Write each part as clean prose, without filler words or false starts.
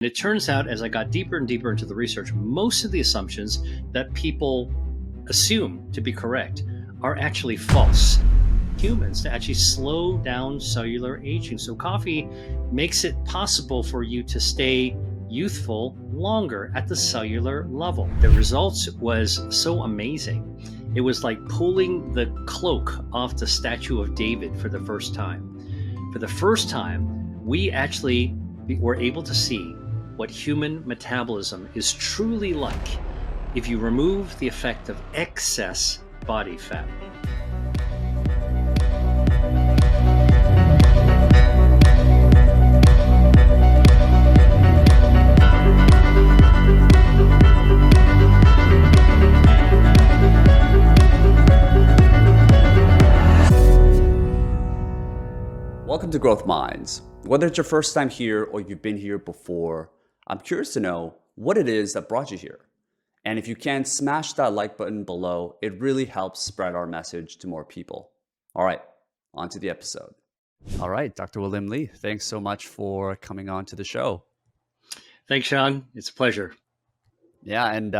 It turns out, as I got deeper and deeper into the research, most of the assumptions that people assume to be correct are actually false. Humans to actually slow down cellular aging. So coffee makes it possible for you to stay youthful longer at the cellular level. The results was so amazing. It was like pulling the cloak off the statue of David for the first time. For the first time, we actually were able to see what human metabolism is truly like if you remove the effect of excess body fat. Welcome to Growth Minds. Whether it's your first time here or you've been here before, I'm curious to know what it is that brought you here. And if you can, smash that like button below. It really helps spread our message to more people. All right, on to the episode. All right, Dr. William Li, thanks so much for coming on to the show. Thanks, Sean. It's a pleasure. Yeah, and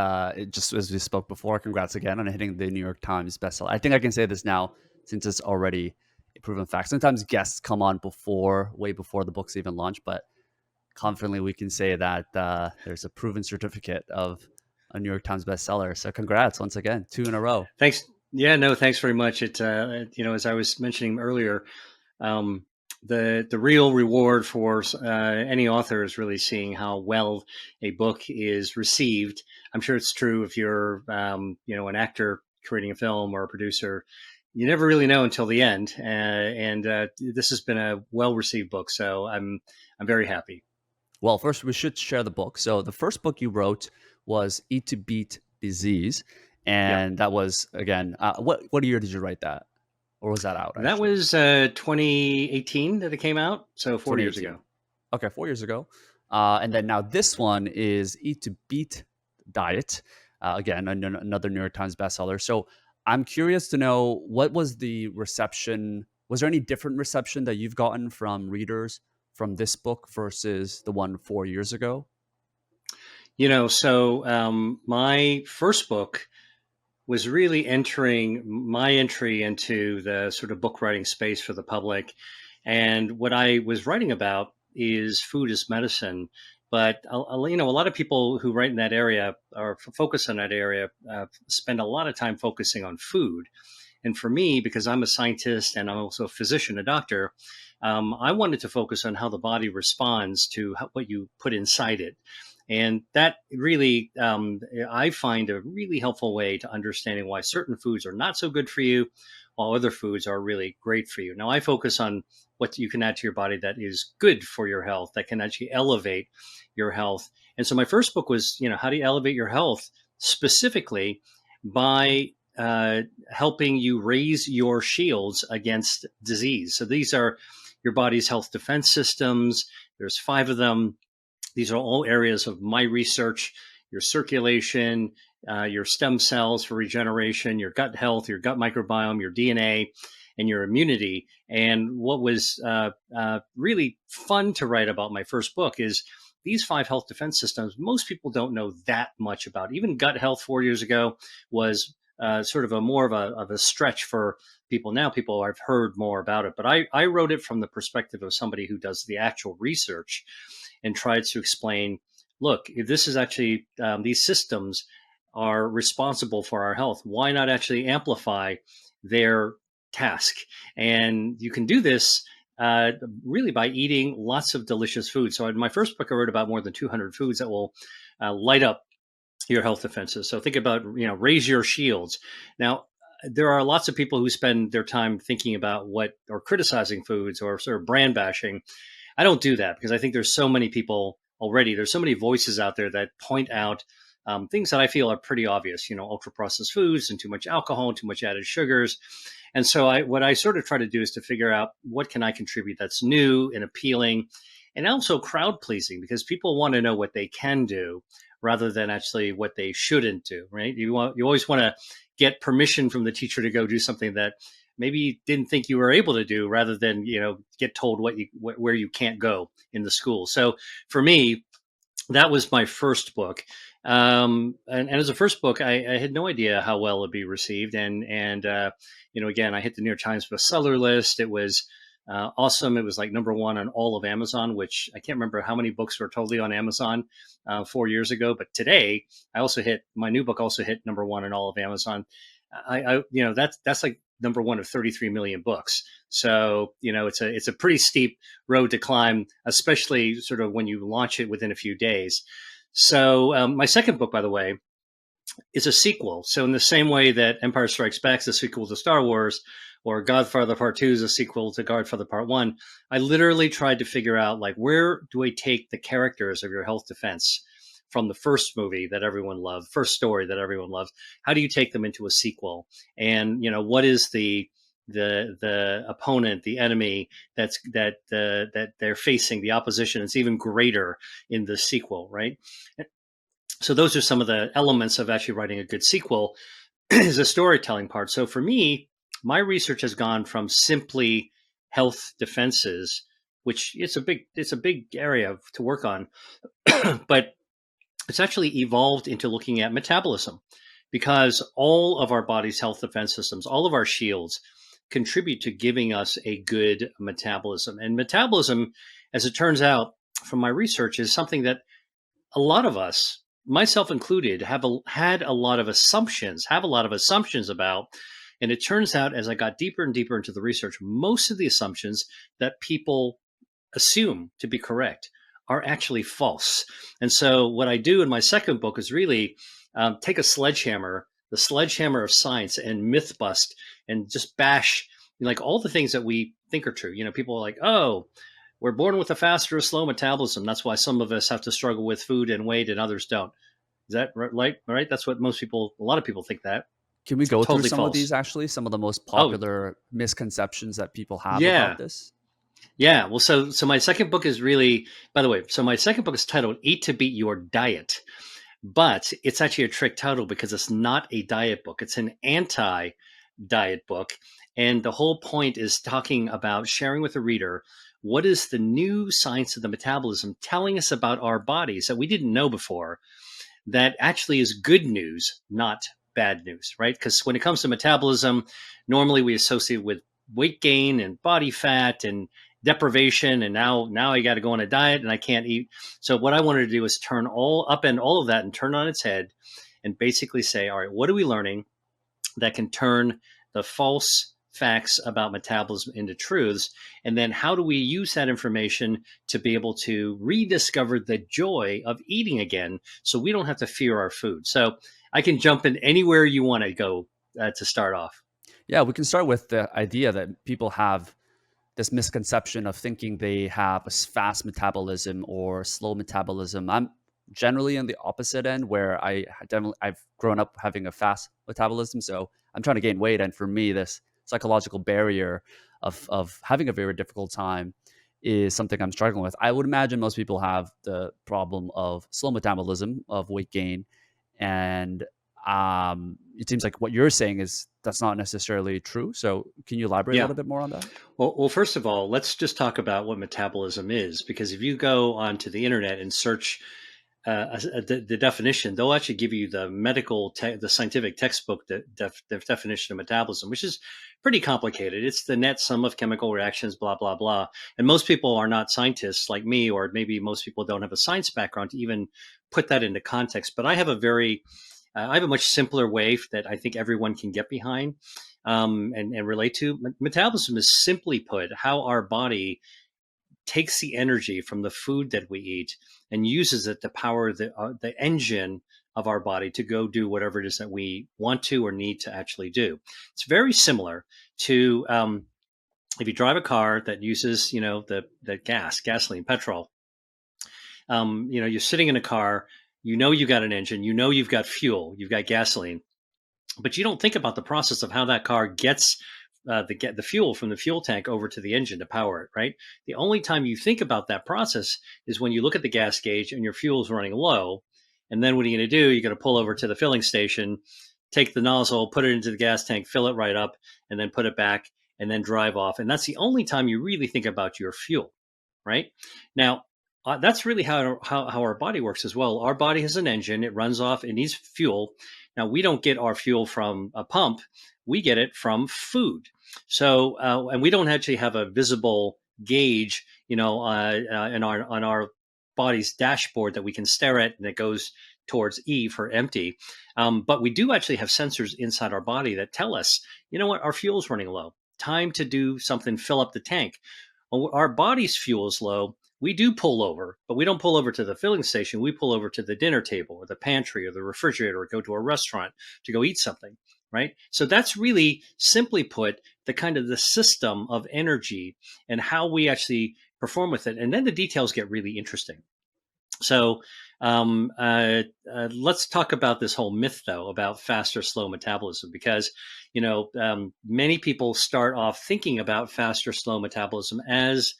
just as we spoke before, congrats again on hitting the New York Times bestseller. I think I can say this now since it's already a proven fact. Sometimes guests come on way before the book's even launched, but confidently we can say that there's a proven certificate of a New York Times bestseller. So congrats once again, 2 in a row. Thanks. Yeah, no, thanks very much. It, as I was mentioning earlier, the real reward for any author is really seeing how well a book is received. I'm sure it's true if you're, an actor creating a film or a producer. You never really know until the end, and this has been a well-received book, so I'm very happy. Well, first we should share the book. So the first book you wrote was Eat to Beat Disease, and that was again, what year did you write that, or was that out? That was 2018 that it came out, so 4 years ago. Okay, 4 years ago, and then now this one is Eat to Beat Diet, again another New York Times bestseller. So I'm curious to know, what was the reception? Was there any different reception that you've gotten from readers from this book versus the one 4 years ago? My first book was really my entry into the sort of book writing space for the public. And what I was writing about is food as medicine. But, a lot of people who write in that area or focus on that area spend a lot of time focusing on food. And for me, because I'm a scientist and I'm also a physician, a doctor, I wanted to focus on how the body responds to what you put inside it. And that really, I find a really helpful way to understanding why certain foods are not so good for you, while other foods are really great for you. Now, I focus on what you can add to your body that is good for your health, that can actually elevate your health. And so my first book was, how do you elevate your health, specifically by helping you raise your shields against disease. So these are your body's health defense systems. There's 5 of them. These are all areas of my research: your circulation, your stem cells for regeneration, your gut health, your gut microbiome, your DNA, and your immunity. And what was really fun to write about my first book is these 5 health defense systems, most people don't know that much about. Even gut health 4 years ago was sort of more of a stretch for people. Now people have heard more about it, but I wrote it from the perspective of somebody who does the actual research and tried to explain, look, if this is actually, these systems are responsible for our health, why not actually amplify their task? And you can do this really by eating lots of delicious food. So in my first book, I wrote about more than 200 foods that will light up your health defenses. So think about, raise your shields. Now, there are lots of people who spend their time thinking about or criticizing foods or sort of brand bashing. I don't do that because I think there's so many people already. There's so many voices out there that point out things that I feel are pretty obvious, ultra processed foods and too much alcohol and too much added sugars. And so what I sort of try to do is to figure out what can I contribute that's new and appealing and also crowd pleasing, because people want to know what they can do rather than actually what they shouldn't do, right? You always want to get permission from the teacher to go do something that maybe you didn't think you were able to do, rather than, get told where you can't go in the school. So for me, that was my first book. And as a first book, I had no idea how well it'd be received. And again, I hit the New York Times bestseller list. It was awesome. It was like number one on all of Amazon, which I can't remember how many books were totally on Amazon 4 years ago. But today, my new book also hit number one on all of Amazon. That's like number one of 33 million books. So, it's a pretty steep road to climb, especially sort of when you launch it within a few days. So, my second book, by the way, is a sequel. So, in the same way that Empire Strikes Back is a sequel to Star Wars, or Godfather Part 2 is a sequel to Godfather Part 1, I literally tried to figure out, like, where do I take the characters of your health defense from the first movie that everyone loved, first story that everyone loved? How do you take them into a sequel? And, what is the opponent, the enemy that they're facing, the opposition? It's even greater in the sequel, right? So those are some of the elements of actually writing a good sequel is a storytelling part. So for me, my research has gone from simply health defenses, which it's a big area to work on, but it's actually evolved into looking at metabolism, because all of our body's health defense systems, all of our shields, contribute to giving us a good metabolism. And metabolism, as it turns out from my research, is something that a lot of us, myself included, have a lot of assumptions about. And it turns out, as I got deeper and deeper into the research, most of the assumptions that people assume to be correct are actually false. And so what I do in my second book is really take the sledgehammer of science, and myth bust, and just bash like all the things that we think are true. People are like, oh, we're born with a fast or a slow metabolism. That's why some of us have to struggle with food and weight and others don't. Is that right? That's what a lot of people think that. Can we go through Totally some of false. these, actually, some of the most Oh, popular misconceptions that people have about yeah. this? Yeah. Well, so my second book is really, by the way, so my second book is titled Eat to Beat Your Diet, but it's actually a trick title because it's not a diet book. It's an anti-diet book. And the whole point is talking about sharing with the reader what is the new science of the metabolism telling us about our bodies that we didn't know before, that actually is good news, not bad news, right? Because when it comes to metabolism, normally we associate with weight gain and body fat and deprivation, and now I got to go on a diet and I can't eat. So what I wanted to do is upend all of that and turn it on its head, and basically say, all right, what are we learning that can turn the false facts about metabolism into truths? And then how do we use that information to be able to rediscover the joy of eating again, so we don't have to fear our food? So I can jump in anywhere you want to go to start off. Yeah, we can start with the idea that people have this misconception of thinking they have a fast metabolism or slow metabolism. I'm generally on the opposite end, where I've grown up having a fast metabolism, so I'm trying to gain weight, and for me, this psychological barrier of having a very difficult time is something I'm struggling with. I would imagine most people have the problem of slow metabolism, of weight gain, and it seems like what you're saying is that's not necessarily true. So can you elaborate a Yeah. little bit more on that? Well, first of all, let's just talk about what metabolism is, because if you go onto the internet and search the definition, they'll actually give you the scientific textbook definition of metabolism, which is pretty complicated. It's the net sum of chemical reactions, blah, blah, blah. And most people are not scientists like me, or maybe most people don't have a science background to even put that into context. But I have a much simpler way that I think everyone can get behind and relate to. Metabolism is, simply put, how our body takes the energy from the food that we eat and uses it to power the engine of our body to go do whatever it is that we want to or need to actually do. It's very similar to if you drive a car that uses, the gasoline, petrol. You're sitting in a car, you've got an engine, you've got fuel, you've got gasoline, but you don't think about the process of how that car gets the fuel from the fuel tank over to the engine to power it, right? The only time you think about that process is when you look at the gas gauge and your fuel is running low. And then what are you going to do? You're going to pull over to the filling station, take the nozzle, put it into the gas tank, fill it right up, and then put it back, and then drive off. And that's the only time you really think about your fuel, right? Now, That's really how our body works as well. Our body has an engine; it runs off, it needs fuel. Now we don't get our fuel from a pump; we get it from food. So, and we don't actually have a visible gauge, in our on our body's dashboard that we can stare at, and it goes towards E for empty. But we do actually have sensors inside our body that tell us, you know what, our fuel's running low. Time to do something, fill up the tank. When our body's fuel is low, we do pull over, but we don't pull over to the filling station. We pull over to the dinner table or the pantry or the refrigerator or go to a restaurant to go eat something, right? So that's really, simply put, the kind of the system of energy and how we actually perform with it. And then the details get really interesting. So let's talk about this whole myth, though, about fast or slow metabolism, because many people start off thinking about fast or slow metabolism as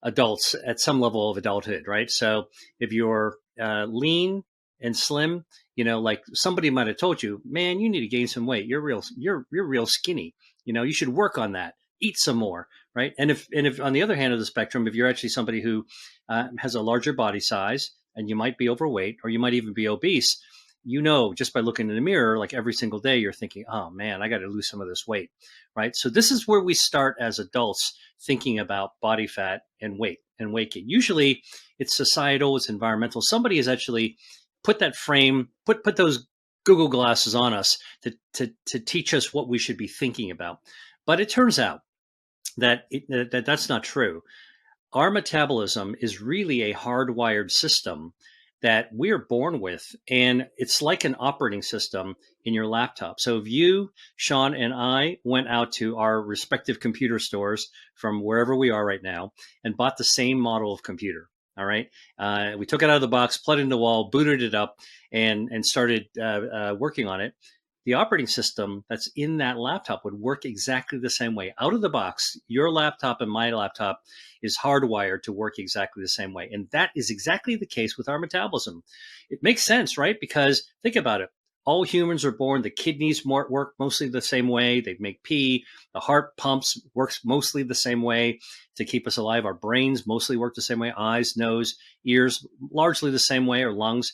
adults at some level of adulthood, right? So if you're lean and slim, like somebody might have told you, man, you need to gain some weight. You're real skinny. You should work on that. Eat some more, right? And if on the other hand of the spectrum, if you're actually somebody who has a larger body size and you might be overweight or you might even be obese, just by looking in the mirror, like every single day, you're thinking, oh man, I got to lose some of this weight, right? So this is where we start as adults thinking about body fat and weight gain. Usually it's societal, it's environmental. Somebody has actually put that frame, put those Google glasses on us to teach us what we should be thinking about. But it turns out that's not true. Our metabolism is really a hardwired system that we're born with, and it's like an operating system in your laptop. So if you, Sean, and I went out to our respective computer stores from wherever we are right now and bought the same model of computer, all right, we took it out of the box, plugged it in the wall, booted it up, and started working on it. The operating system that's in that laptop would work exactly the same way. Out of the box, your laptop and my laptop is hardwired to work exactly the same way. And that is exactly the case with our metabolism. It makes sense, right? Because think about it. All humans are born, the kidneys work mostly the same way. They make pee. The heart pumps, works mostly the same way to keep us alive. Our brains mostly work the same way. Eyes, nose, ears, largely the same way, or lungs.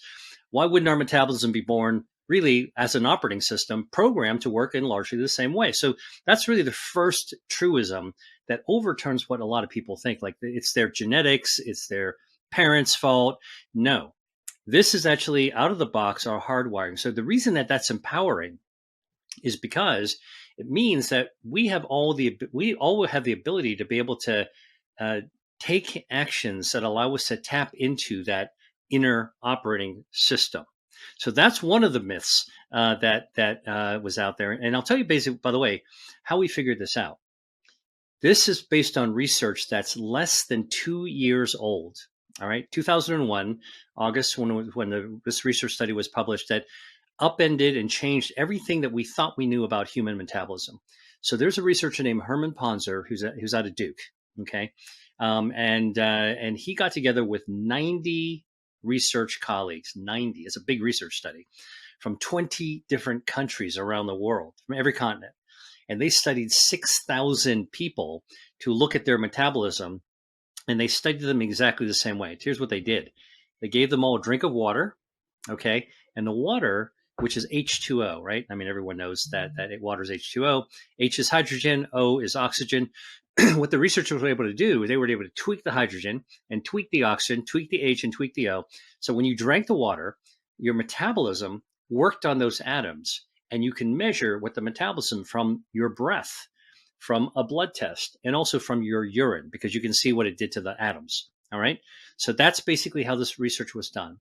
Why wouldn't our metabolism be born really as an operating system programmed to work in largely the same way? So that's really the first truism that overturns what a lot of people think, like it's their genetics, it's their parents' fault. No, this is actually out of the box, our hardwiring. So the reason that that's empowering is because it means that we all have the ability to be able to take actions that allow us to tap into that inner operating system. So that's one of the myths that was out there. And I'll tell you basically, by the way, how we figured this out. This is based on research that's less than 2 years old. All right, 2001, August, when this research study was published, that upended and changed everything that we thought we knew about human metabolism. So there's a researcher named Herman Ponzer who's out of Duke. Okay, and he got together with 90 research colleagues. 90. It's a big research study from 20 different countries around the world, from every continent. And they studied 6,000 people to look at their metabolism, and they studied them exactly the same way. Here's what they did. They gave them all a drink of water, okay? And the water, which is H2O, right? I mean, everyone knows that water is H2O. H is hydrogen, O is oxygen. What the researchers were able to do is they were able to tweak the hydrogen and tweak the oxygen, tweak the H and tweak the O. So when you drank the water, your metabolism worked on those atoms, and you can measure what the metabolism from your breath, from a blood test, and also from your urine, because you can see what it did to the atoms. All right. So that's basically how this research was done.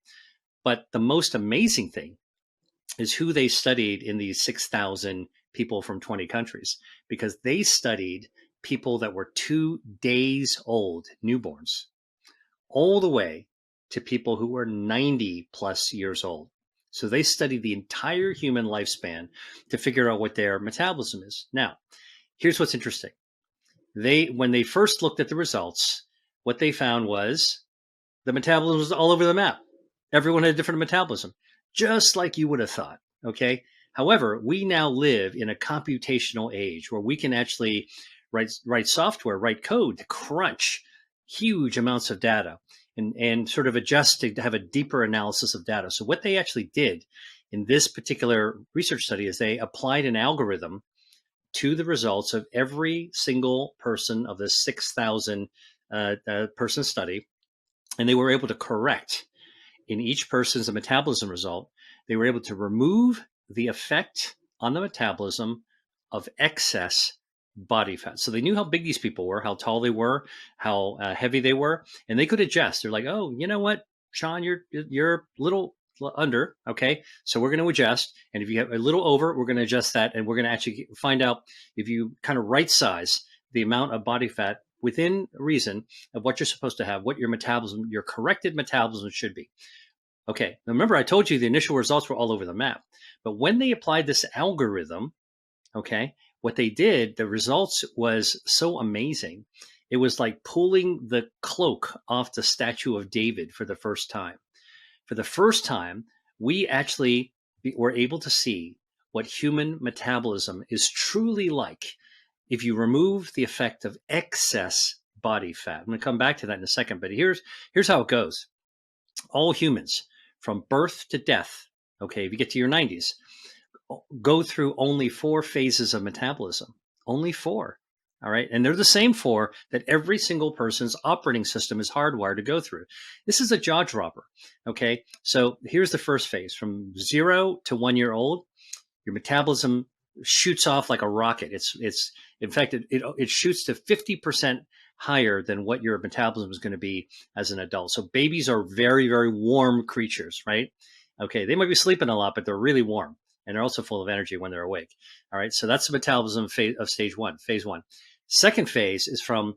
But the most amazing thing is who they studied in these 6,000 people from 20 countries, because they studied people that were 2 days old, newborns, all the way to people who were 90 plus years old. So they studied the entire human lifespan to figure out what their metabolism is. Now, here's what's interesting. When they first looked at the results, what they found was the metabolism was all over the map. Everyone had a different metabolism, just like you would have thought. Okay. However, we now live in a computational age where we can actually write software, write code to crunch huge amounts of data. and sort of adjust to have a deeper analysis of data. So what they actually did in this particular research study is they applied an algorithm to the results of every single person of this 6,000 person study, and they were able to correct in each person's metabolism result. They were able to remove the effect on the metabolism of excess body fat. So they knew how big these people were, how tall they were, how heavy they were, and they could adjust. They're like, oh, you know what, Sean, you're a little under, okay, so we're going to adjust, and if you have a little over, we're going to adjust that, and we're going to actually find out if you kind of right size the amount of body fat within reason of what you're supposed to have, what your metabolism, your corrected metabolism should be. Okay, now remember I told you the initial results were all over the map, but when they applied this algorithm, okay, what they did, the results was so amazing. It was like pulling the cloak off the statue of David for the first time. For the first time, we actually were able to see what human metabolism is truly like if you remove the effect of excess body fat. I'm going to come back to that in a second, but here's how it goes. All humans from birth to death, okay, if you get to your 90s, go through only 4 phases of metabolism. Only 4. All right. And they're the same 4 that every single person's operating system is hardwired to go through. This is a jaw dropper. Okay. So here's the first phase. From 0 to 1 year old, your metabolism shoots off like a rocket. It's in fact, it shoots to 50% higher than what your metabolism is going to be as an adult. So babies are very, very warm creatures, right? Okay. They might be sleeping a lot, but they're really warm. And they're also full of energy when they're awake. All right. So that's the metabolism phase of stage 1, phase 1. Second phase is from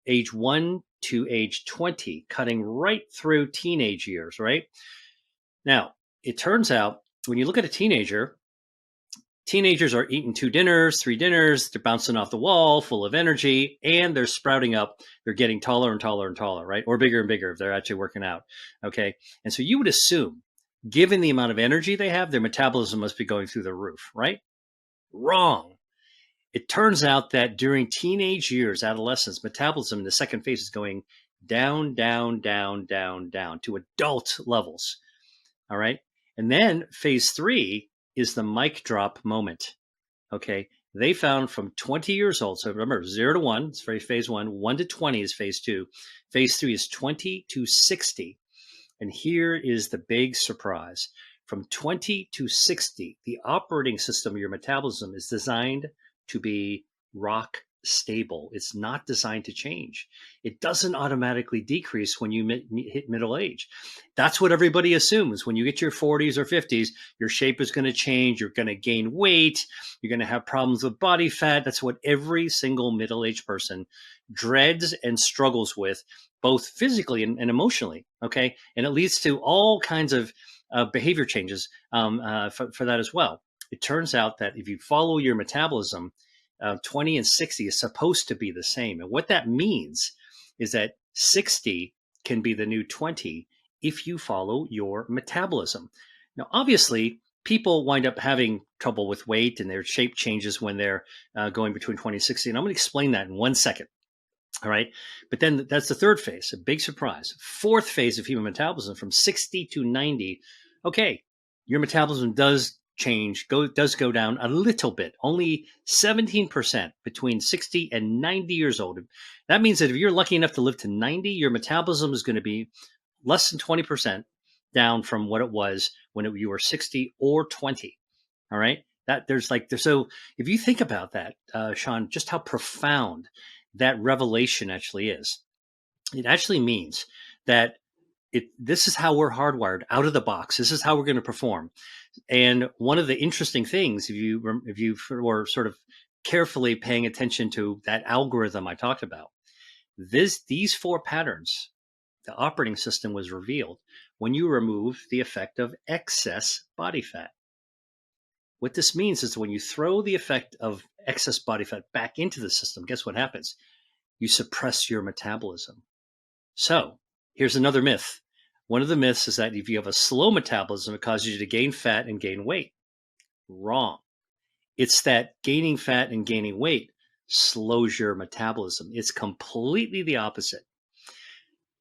age 1 to age 20, cutting right through teenage years, right? Now, it turns out when you look at a teenager, teenagers are eating 2 dinners, 3 dinners, they're bouncing off the wall, full of energy, and they're sprouting up. They're getting taller and taller and taller, right? Or bigger and bigger if they're actually working out. Okay. And so you would assume, given the amount of energy they have, their metabolism must be going through the roof, right? Wrong. It turns out that during teenage years, adolescence, metabolism in the second phase is going down, down, down, down, down to adult levels. All right. And then phase 3 is the mic drop moment. Okay. They found from 20 years old. So remember, 0 to 1 is phase 1, 1 to 20 is phase 2. Phase 3 is 20 to 60. And here is the big surprise. From 20 to 60, the operating system of your metabolism is designed to be rock stable. It's not designed to change. It doesn't automatically decrease when you hit middle age. That's what everybody assumes. When you get your 40s or 50s, your shape is going to change. You're going to gain weight. You're going to have problems with body fat. That's what every single middle-aged person dreads and struggles with, both physically and emotionally. Okay. And it leads to all kinds of behavior changes for that as well. It turns out that if you follow your metabolism, 20 and 60 is supposed to be the same. And what that means is that 60 can be the new 20 if you follow your metabolism. Now, obviously, people wind up having trouble with weight and their shape changes when they're going between 20 and 60. And I'm going to explain that in 1 second. All right. But then that's the third phase, a big surprise. Fourth phase of human metabolism from 60 to 90. Okay. Your metabolism does change, does go down a little bit, only 17% between 60 and 90 years old. That means that if you're lucky enough to live to 90, your metabolism is going to be less than 20% down from what it was when you were 60 or 20. All right. So if you think about that, Sean, just how profound that revelation actually is. It actually means that this is how we're hardwired out of the box. This is how we're going to perform. And one of the interesting things, if you were sort of carefully paying attention to that algorithm I talked about, these 4 patterns, the operating system was revealed when you remove the effect of excess body fat. What this means is when you throw the effect of excess body fat back into the system, guess what happens? You suppress your metabolism. So here's another myth. One of the myths is that if you have a slow metabolism, it causes you to gain fat and gain weight. Wrong. It's that gaining fat and gaining weight slows your metabolism. It's completely the opposite.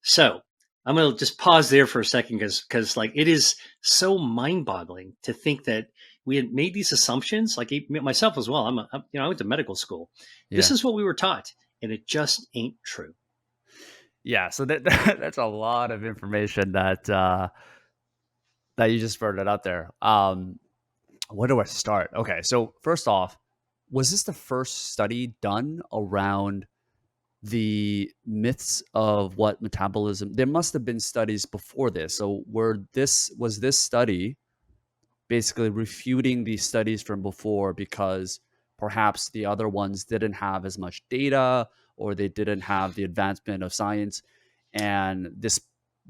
So I'm going to just pause there for a second because like it is so mind boggling to think that we had made these assumptions, like myself as well. I went to medical school. This Yeah. is what we were taught, and it just ain't true. Yeah, so that's a lot of information that you just spurted out there. Where do I start? Okay, so first off, was this the first study done around the myths of what metabolism? There must have been studies before this. So was this study basically refuting these studies from before because perhaps the other ones didn't have as much data or they didn't have the advancement of science, and this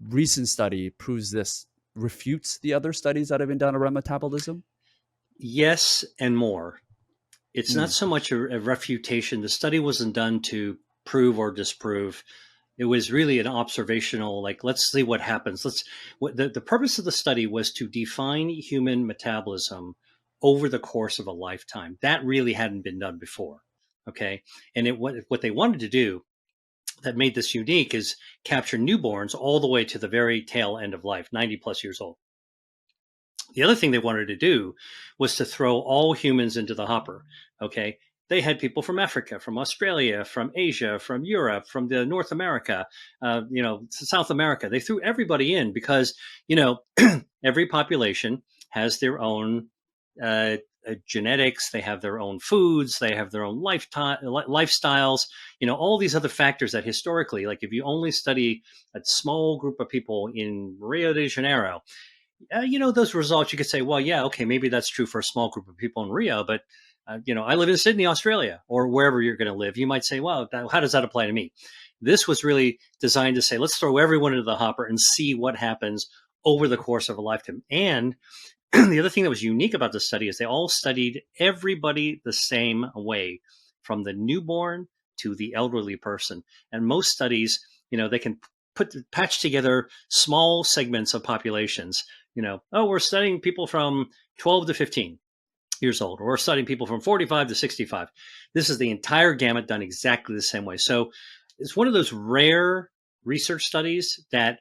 recent study proves this, refutes the other studies that have been done around metabolism? Yes, and more. It's not Mm, so much a refutation. The study wasn't done to prove or disprove. It was really an observational, like, let's see what happens. The purpose of the study was to define human metabolism over the course of a lifetime. That really hadn't been done before. Okay. And what they wanted to do that made this unique is capture newborns all the way to the very tail end of life, 90 plus years old. The other thing they wanted to do was to throw all humans into the hopper. Okay. They had people from Africa, from Australia, from Asia, from Europe, from the North America, South America. They threw everybody in because, every population has their own genetics. They have their own foods. They have their own lifestyles. All these other factors that historically, like if you only study a small group of people in Rio de Janeiro, those results, you could say, well, yeah, okay, maybe that's true for a small group of people in Rio, but I live in Sydney, Australia, or wherever you're going to live. You might say, well, how does that apply to me? This was really designed to say, let's throw everyone into the hopper and see what happens over the course of a lifetime. And the other thing that was unique about this study is they all studied everybody the same way, from the newborn to the elderly person. And most studies, they can patch together small segments of populations. We're studying people from 12 to 15 years old, or we're studying people from 45 to 65. This is the entire gamut done exactly the same way. So it's one of those rare research studies that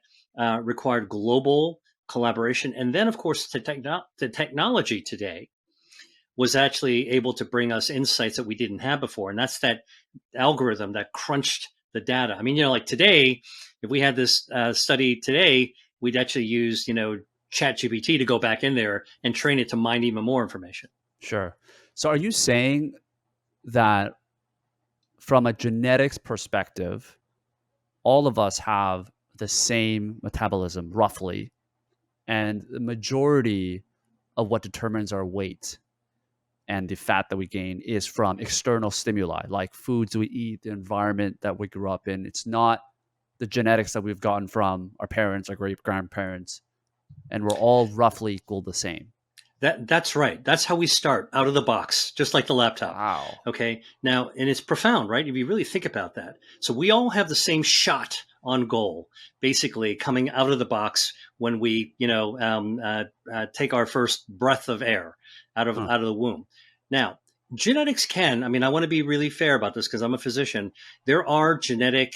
required global collaboration. And then, of course, the technology today was actually able to bring us insights that we didn't have before. And that's that algorithm that crunched the data. I mean, like today, if we had this study today, we'd actually use, chat GPT to go back in there and train it to mine even more information. sure. So are you saying that from a genetics perspective, all of us have the same metabolism roughly, and the majority of what determines our weight and the fat that we gain is from external stimuli like foods we eat, the environment that we grew up in? It's not the genetics that we've gotten from our parents, our great grandparents, and we're all roughly equal the same. That's right. That's how we start out of the box, just like the laptop. Wow. Okay. Now, and it's profound, right? If you really think about that. So we all have the same shot on goal, basically coming out of the box when we, take our first breath of air Huh. out of the womb. Now, genetics can. I mean, I want to be really fair about this because I'm a physician. There are genetic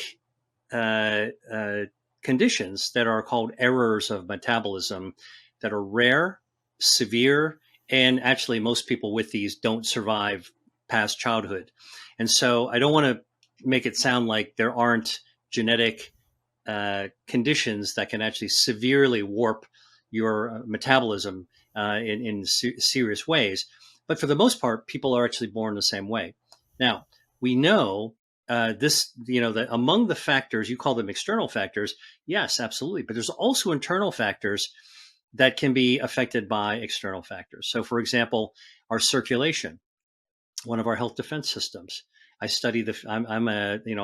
uh, uh, conditions that are called errors of metabolism that are rare, severe, and actually most people with these don't survive past childhood. And so I don't want to make it sound like there aren't genetic conditions that can actually severely warp your metabolism in serious ways. But for the most part, people are actually born the same way. Now, we know that among the factors, you call them external factors. Yes, absolutely. But there's also internal factors that can be affected by external factors. So, for example, our circulation, one of our health defense systems. I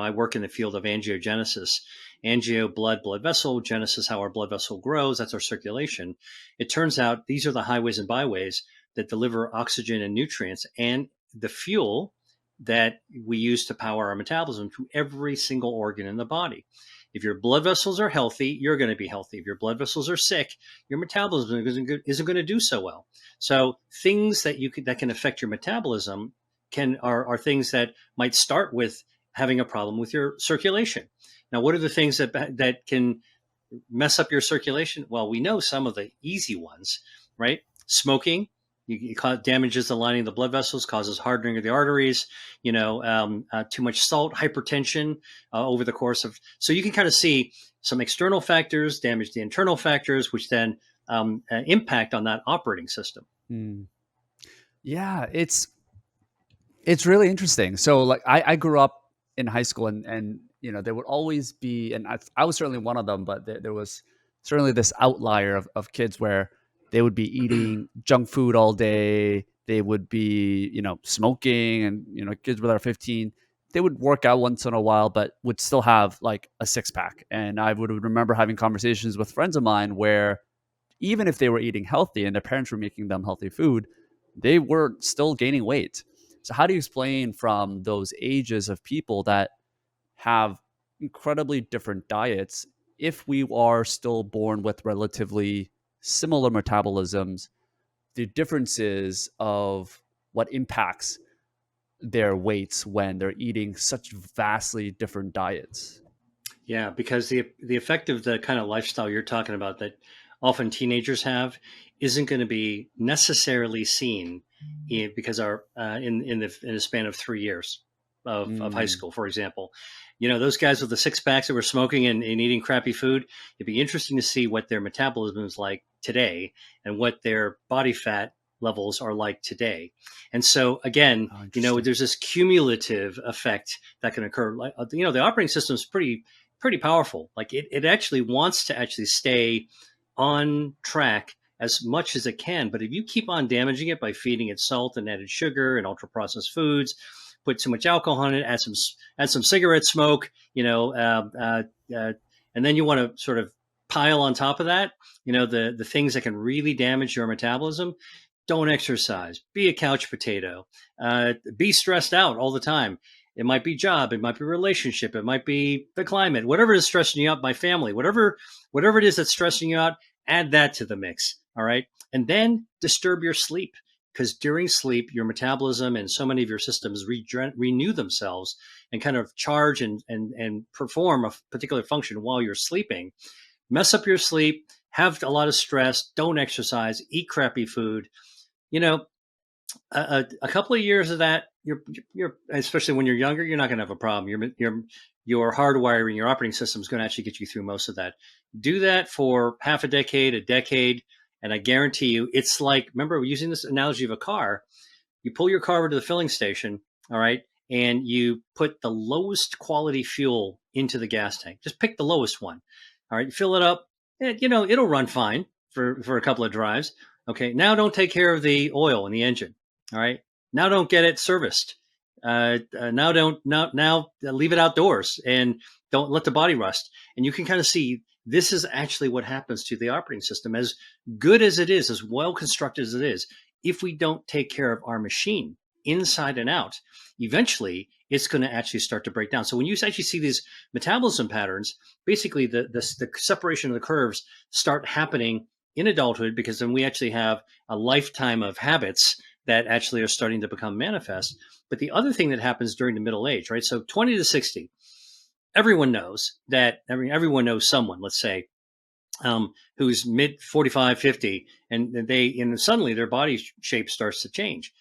work in the field of angiogenesis, blood vessel, genesis, how our blood vessel grows. That's our circulation. It turns out these are the highways and byways that deliver oxygen and nutrients and the fuel that we use to power our metabolism to every single organ in the body. If your blood vessels are healthy, you're going to be healthy. If your blood vessels are sick, your metabolism isn't going to do so well. So things that can affect your metabolism are things that might start with having a problem with your circulation. Now, what are the things that can mess up your circulation? Well, we know some of the easy ones, right? Smoking, damages the lining of the blood vessels, causes hardening of the arteries. Too much salt, hypertension over the course of. So you can kind of see some external factors damage the internal factors, which then impact on that operating system. Mm. Yeah, it's really interesting. So like I grew up in high school, and there would always be, and I was certainly one of them, but there was certainly this outlier of kids where they would be eating junk food all day. They would be, smoking, and kids that are 15, they would work out once in a while, but would still have like a six pack. And I would remember having conversations with friends of mine where even if they were eating healthy and their parents were making them healthy food, they were still gaining weight. So how do you explain from those ages of people that have incredibly different diets, if we are still born with relatively similar metabolisms, the differences of what impacts their weights when they're eating such vastly different diets? Yeah, because the effect of the kind of lifestyle you're talking about that often teenagers have isn't going to be necessarily seen because our in the span of 3 years of high Mm, school, for example. Those guys with the six packs that were smoking and eating crappy food, it'd be interesting to see what their metabolism is like today and what their body fat levels are like today. And so again, oh, interesting. there's this cumulative effect that can occur. Like, the operating system is pretty powerful. Like it actually wants to actually stay on track as much as it can. But if you keep on damaging it by feeding it salt and added sugar and ultra processed foods, put too much alcohol in it, add some cigarette smoke, and then you want to sort of pile on top of that, the things that can really damage your metabolism. Don't exercise. Be a couch potato. Be stressed out all the time. It might be job, it might be relationship, it might be the climate, whatever is stressing you out, my family, whatever it is that's stressing you out, add that to the mix. All right. And then disturb your sleep, because during sleep, your metabolism and so many of your systems renew themselves and kind of charge and perform a particular function while you're sleeping. Mess up your sleep, have a lot of stress, don't exercise, eat crappy food. You know, a couple of years of that, you're especially when you're younger, you're not going to have a problem. Your hardwiring, your operating system is going to actually get you through most of that. Do that for half a decade, and I guarantee you, it's like, remember using this analogy of a car. You pull your car over to the filling station, all right, and you put the lowest quality fuel into the gas tank. Just pick the lowest one, all right. You fill it up, it'll run fine for a couple of drives. Okay, now don't take care of the oil in the engine. All right, now don't get it serviced. Now leave it outdoors and don't let the body rust. And you can kind of see this is actually what happens to the operating system. As good as it is, as well constructed as it is, if we don't take care of our machine inside and out, eventually it's going to actually start to break down. So when you actually see these metabolism patterns, basically the separation of the curves start happening in adulthood, because then we actually have a lifetime of habits that actually are starting to become manifest. But the other thing that happens during the middle age, right? So 20 to 60, everyone knows that, everyone knows someone, let's say, who's mid 45, 50, and suddenly their body shape starts to change.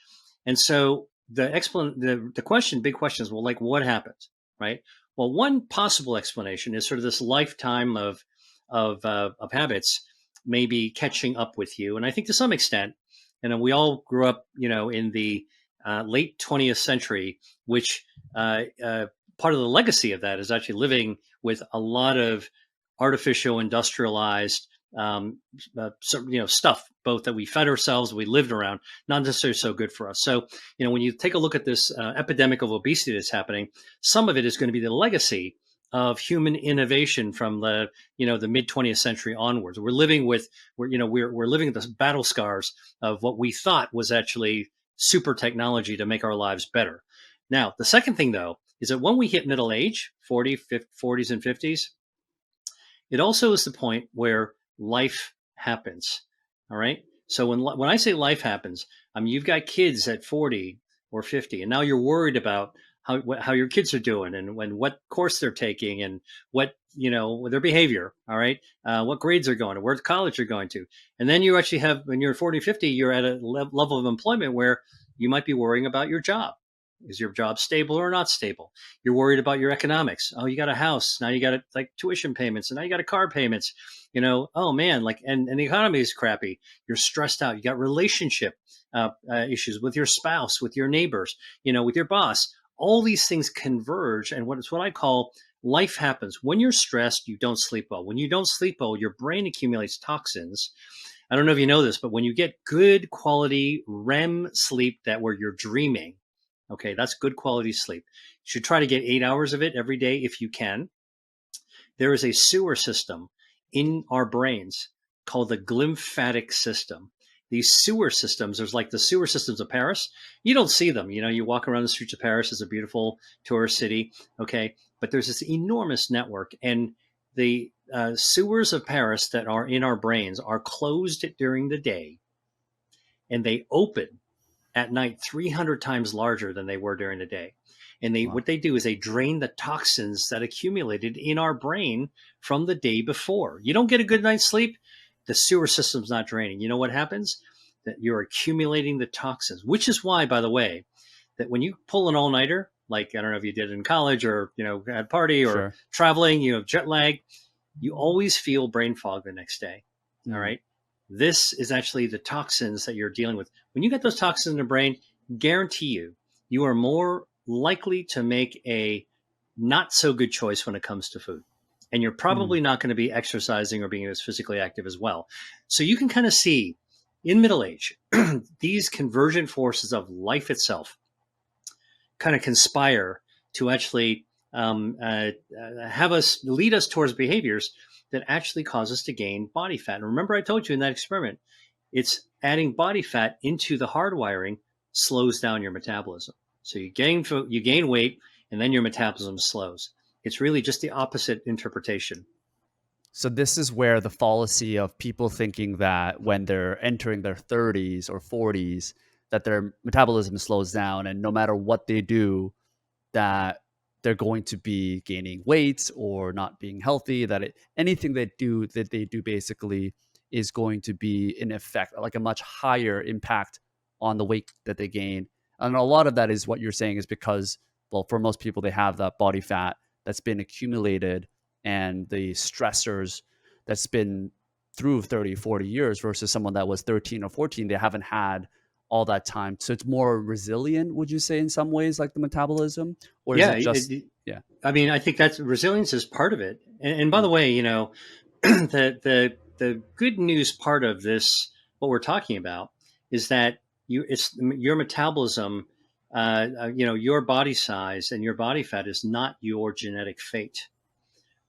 And so the question, big question is, well, like, what happens, right? Well, one possible explanation is sort of this lifetime of habits maybe catching up with you. And I think to some extent, we all grew up, in the late 20th century, which part of the legacy of that is actually living with a lot of artificial, industrialized, stuff, both that we fed ourselves, we lived around, not necessarily so good for us. So, when you take a look at this epidemic of obesity that's happening, some of it is going to be the legacy of human innovation from the mid 20th century onwards. We're living with we're living the battle scars of what we thought was actually super technology to make our lives better. Now, the second thing though is that when we hit middle age, 40s and 50s, it also is the point where life happens. All right. So when I say life happens, you've got kids at 40 or 50, and now you're worried about how your kids are doing and what course they're taking and what their behavior. All right. What grades they're going to, where college you're going to. And then you actually have, when you're 40, 50, you're at a level of employment where you might be worrying about your job. Is your job stable or not stable? You're worried about your economics. Oh, you got a house. Now you got like tuition payments, and now you got a car payments. Oh man, like, and the economy is crappy. You're stressed out. You got relationship issues with your spouse, with your neighbors, with your boss. All these things converge, and what I call life happens. When you're stressed, you don't sleep well. When you don't sleep well, your brain accumulates toxins. I don't know if you know this, but when you get good quality REM sleep, that where you're dreaming, okay, that's good quality sleep. You should try to get 8 hours of it every day if you can. There is a sewer system in our brains called the glymphatic system. These sewer systems, there's like the sewer systems of Paris. You don't see them. You walk around the streets of Paris. It's a beautiful tourist city. Okay. But there's this enormous network. And the sewers of Paris that are in our brains are closed during the day, and they open at night 300 times larger than they were during the day. And Wow. what they do is they drain the toxins that accumulated in our brain from the day before. You don't get a good night's sleep, the sewer system's not draining. You know what happens? That you're accumulating the toxins, which is why, by the way, that when you pull an all-nighter, like, I don't know if you did it in college or, at a party or Sure. traveling, you have jet lag, you always feel brain fog the next day. All Mm. right. This is actually the toxins that you're dealing with. When you get those toxins in the brain, guarantee you are more likely to make a not so good choice when it comes to food. And you're Mm. probably not going to be exercising or being as physically active as well. So you can kind of see in middle age, these convergent forces of life itself kind of conspire to actually have us lead us towards behaviors that actually cause us to gain body fat. And remember, I told you in that experiment, it's adding body fat into the hardwiring slows down your metabolism. So you gain weight, and then your metabolism slows. It's really just the opposite interpretation. So this is where the fallacy of people thinking that when they're entering their 30s or 40s, that their metabolism slows down, and no matter what they do, that they're going to be gaining weight or not being healthy. Anything they do basically is going to be in effect like a much higher impact on the weight that they gain. And a lot of that is what you're saying is because, well, for most people, they have that body fat that's been accumulated and the stressors that's been through 30, 40 years versus someone that was 13 or 14, they haven't had all that time. So it's more resilient, would you say, in some ways, like the metabolism? Or is Yeah, it just, yeah. I mean, I think that's resilience is part of it. And by Mm. the way, the good news part of this, what we're talking about, is that it's your metabolism, your body size and your body fat is not your genetic fate.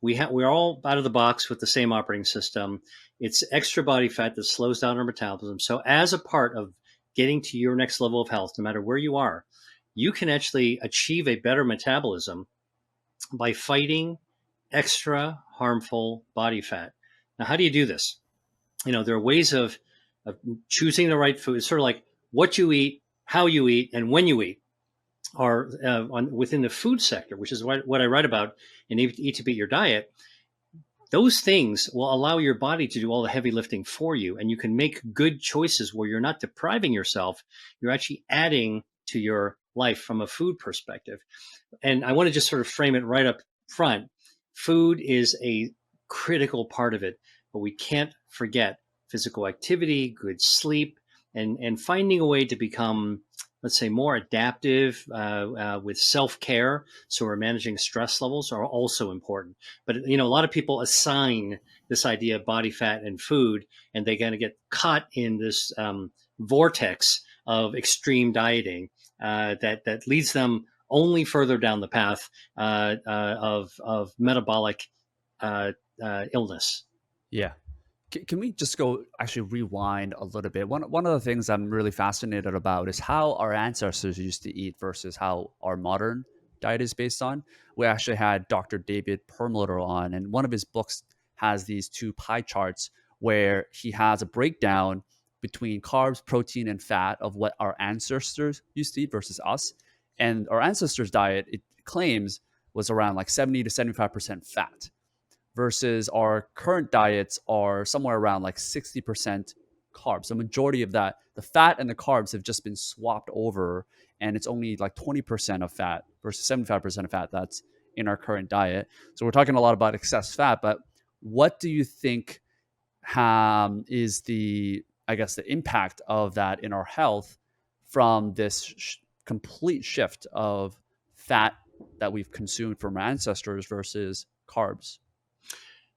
We're all out of the box with the same operating system. It's extra body fat that slows down our metabolism. So as a part of getting to your next level of health, no matter where you are, you can actually achieve a better metabolism by fighting extra harmful body fat. Now, how do you do this? There are ways of choosing the right food. It's sort of like what you eat, how you eat, and when you eat are within the food sector, which is what I write about in Eat to Beat Your Diet. Those things will allow your body to do all the heavy lifting for you, and you can make good choices where you're not depriving yourself. You're actually adding to your life from a food perspective. And I want to just sort of frame it right up front. Food is a critical part of it, but we can't forget physical activity, good sleep, and finding a way to become, let's say, more adaptive with self-care. So we're managing stress levels are also important. But, a lot of people assign this idea of body fat and food, and they're going to get caught in this vortex of extreme dieting that leads them only further down the path of metabolic illness. Yeah. Can we just go actually rewind a little bit? One of the things I'm really fascinated about is how our ancestors used to eat versus how our modern diet is based on. We actually had Dr. David Perlmutter on, and one of his books has these two pie charts where he has a breakdown between carbs, protein, and fat of what our ancestors used to eat versus us. And our ancestors' diet, it claims, was around like 70 to 75% fat. versus our current diets are somewhere around like 60% carbs. The majority of that, the fat and the carbs have just been swapped over, and it's only like 20% of fat versus 75% of fat that's in our current diet. So we're talking a lot about excess fat, but what do you think is the, I guess, the impact of that in our health from this complete shift of fat that we've consumed from our ancestors versus carbs?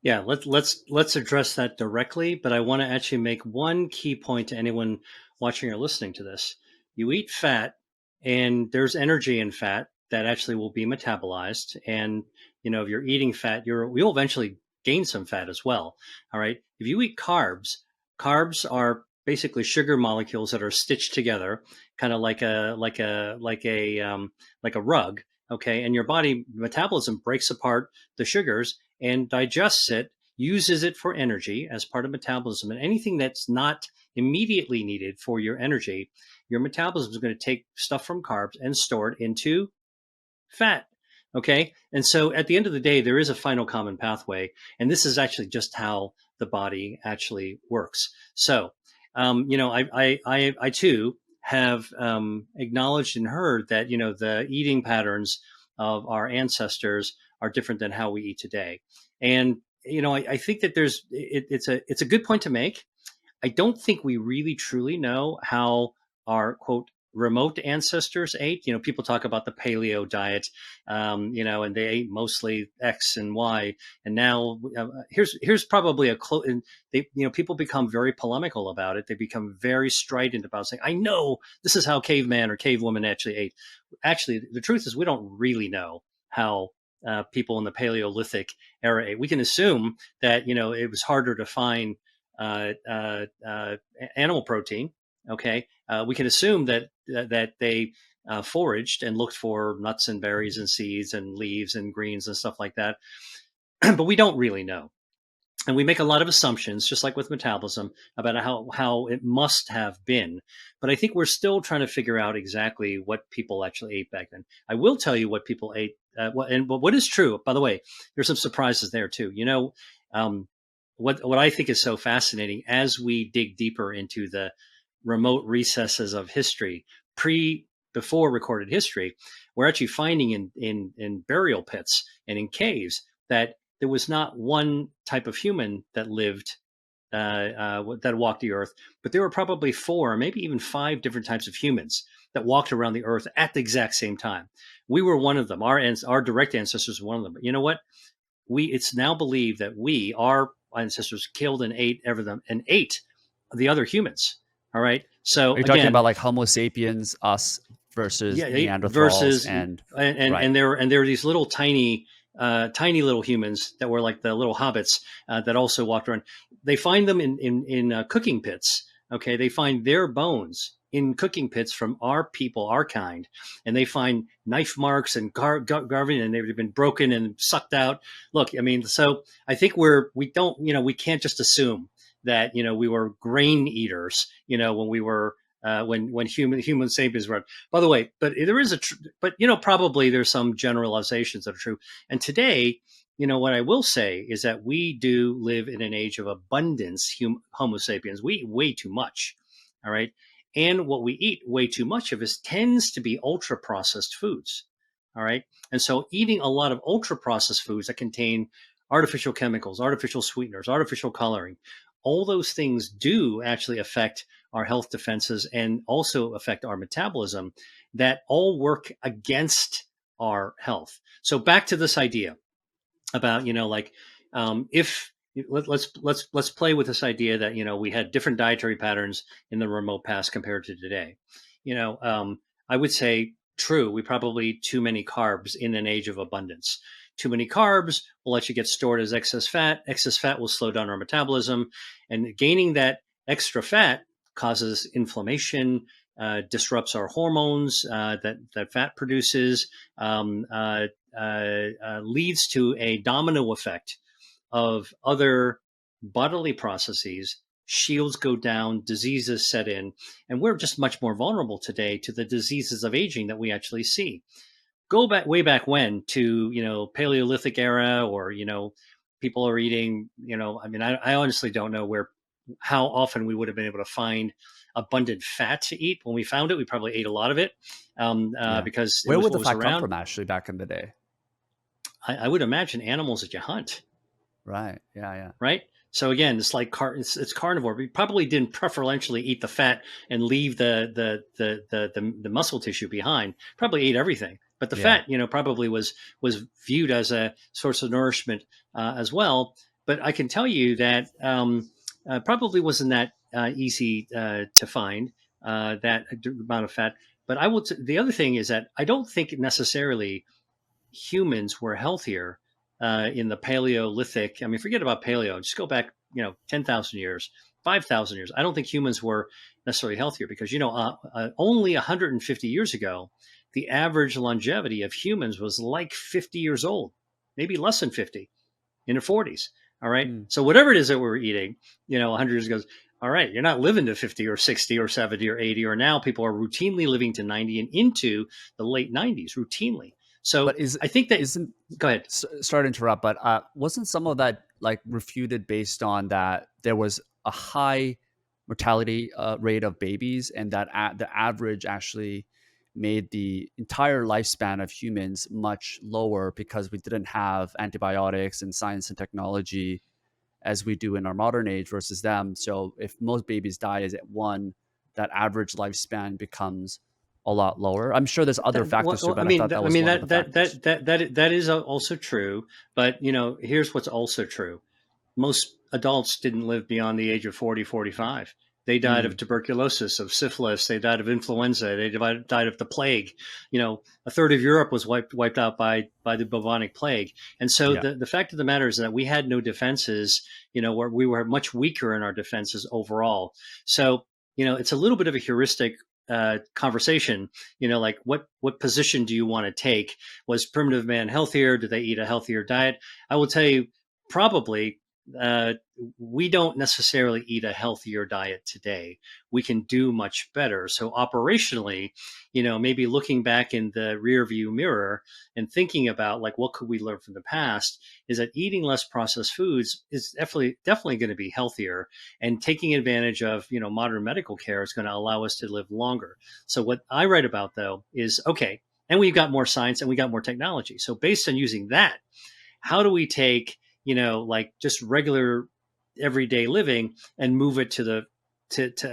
Yeah, let's address that directly, but I want to actually make one key point to anyone watching or listening to this. You eat fat, and there's energy in fat that actually will be metabolized. And if you're eating fat, you'll eventually gain some fat as well. All right. If you eat carbs, carbs are basically sugar molecules that are stitched together, kind of like a rug. Okay, and your body metabolism breaks apart the sugars and digests it, uses it for energy as part of metabolism. And anything that's not immediately needed for your energy, your metabolism is going to take stuff from carbs and store it into fat. Okay. And so at the end of the day, there is a final common pathway. And this is actually just how the body actually works. So, I too have acknowledged and heard that, the eating patterns of our ancestors are different than how we eat today. And, I think that it's a good point to make. I don't think we really truly know how our quote remote ancestors ate. People talk about the paleo diet, and they ate mostly X and Y. And now here's probably people become very polemical about it. They become very strident about saying, I know this is how caveman or cavewoman actually ate. Actually, the truth is we don't really know how people in the Paleolithic era ate. We can assume that, it was harder to find uh, uh, uh, animal protein. Okay, we can assume that they foraged and looked for nuts and berries and seeds and leaves and greens and stuff like that, but we don't really know. And we make a lot of assumptions, just like with metabolism, about how it must have been. But I think we're still trying to figure out exactly what people actually ate back then. I will tell you what people ate. What is true, by the way, there's some surprises there too. Um, what I think is so fascinating as we dig deeper into the remote recesses of history, before recorded history, we're actually finding in burial pits and in caves that there was not one type of human that lived that walked the earth, but there were probably four, maybe even five different types of humans that walked around the earth at the exact same time. We were one of them. Our direct ancestors were one of them. But you know what? It's now believed that our ancestors killed and ate everything and ate the other humans. All right. So Are you talking again, about like Homo sapiens, us versus yeah, Neanderthals, versus and and right? there were these little tiny little humans that were like the little hobbits that also walked around. They find them in cooking pits. Okay, they find their bones in cooking pits from our people, our kind, and they find knife marks and carving, and they've been broken and sucked out. Look, I mean, so I think we can't just assume that we were grain eaters, when we were when human sapiens were. By the way, but there is but probably there's some generalizations that are true. And today, what I will say is that we do live in an age of abundance. Homo sapiens, we eat way too much. All right, and what we eat way too much of tends to be ultra processed foods. All right, and so eating a lot of ultra processed foods that contain artificial chemicals, artificial sweeteners, artificial coloring, all those things do actually affect our health defenses and also affect our metabolism, that all work against our health. So back to this idea about, if let's play with this idea that we had different dietary patterns in the remote past compared to today. I would say true, we probably eat too many carbs in an age of abundance. Too many carbs will let you get stored as excess fat. Excess fat will slow down our metabolism, and gaining that extra fat causes inflammation, disrupts our hormones that fat produces, leads to a domino effect of other bodily processes. Shields go down, diseases set in, and we're just much more vulnerable today to the diseases of aging that we actually see. Go back way back when to Paleolithic era, or people are eating, I mean, I honestly don't know how often we would have been able to find abundant fat to eat. When we found it, we probably ate a lot of it, Yeah. because it Where was would the what was fat come around. from actually back in the day? I would imagine animals that you hunt, Right. Yeah. Yeah. right? So again, it's like it's carnivore. We probably didn't preferentially eat the fat and leave the muscle tissue behind. Probably ate everything, but the Yeah. fat, probably was viewed as a source of nourishment, as well. But I can tell you that, probably wasn't that easy to find that amount of fat. But the other thing is that I don't think necessarily humans were healthier in the Paleolithic. I mean, forget about paleo. Just go back, 10,000 years, 5,000 years. I don't think humans were necessarily healthier because, only 150 years ago, the average longevity of humans was like 50 years old, maybe less than 50, in their 40s. All right. Hmm. So whatever it is that we're eating, 100 years ago, all right, you're not living to 50 or 60 or 70 or 80, or now people are routinely living to 90 and into the late 90s routinely. So But is I think that, isn't go ahead. sorry to interrupt, but wasn't some of that like refuted based on that there was a high mortality rate of babies, and that the average actually made the entire lifespan of humans much lower because we didn't have antibiotics and science and technology as we do in our modern age versus them. So if most babies die as at one, that average lifespan becomes a lot lower. I'm sure there's other factors too, Well, but I thought that I was mean one of the factors. that is also true. But here's what's also true: most adults didn't live beyond the age of 40, 45. They died of Mm, tuberculosis, of syphilis. They died of influenza. They died of the plague. A third of Europe was wiped out by the bubonic plague. And so yeah. the fact of the matter is that we had no defenses. Where we were much weaker in our defenses overall. So it's a little bit of a heuristic conversation. Like what position do you want to take? Was primitive man healthier? Did they eat a healthier diet? I will tell you, probably, uh, we don't necessarily eat a healthier diet today. We can do much better. So operationally, maybe looking back in the rear view mirror and thinking about like what could we learn from the past, is that eating less processed foods is definitely going to be healthier, and taking advantage of modern medical care is going to allow us to live longer. So what I write about though is, okay, and we've got more science and we got more technology. So based on using that, how do we take like just regular everyday living and move it to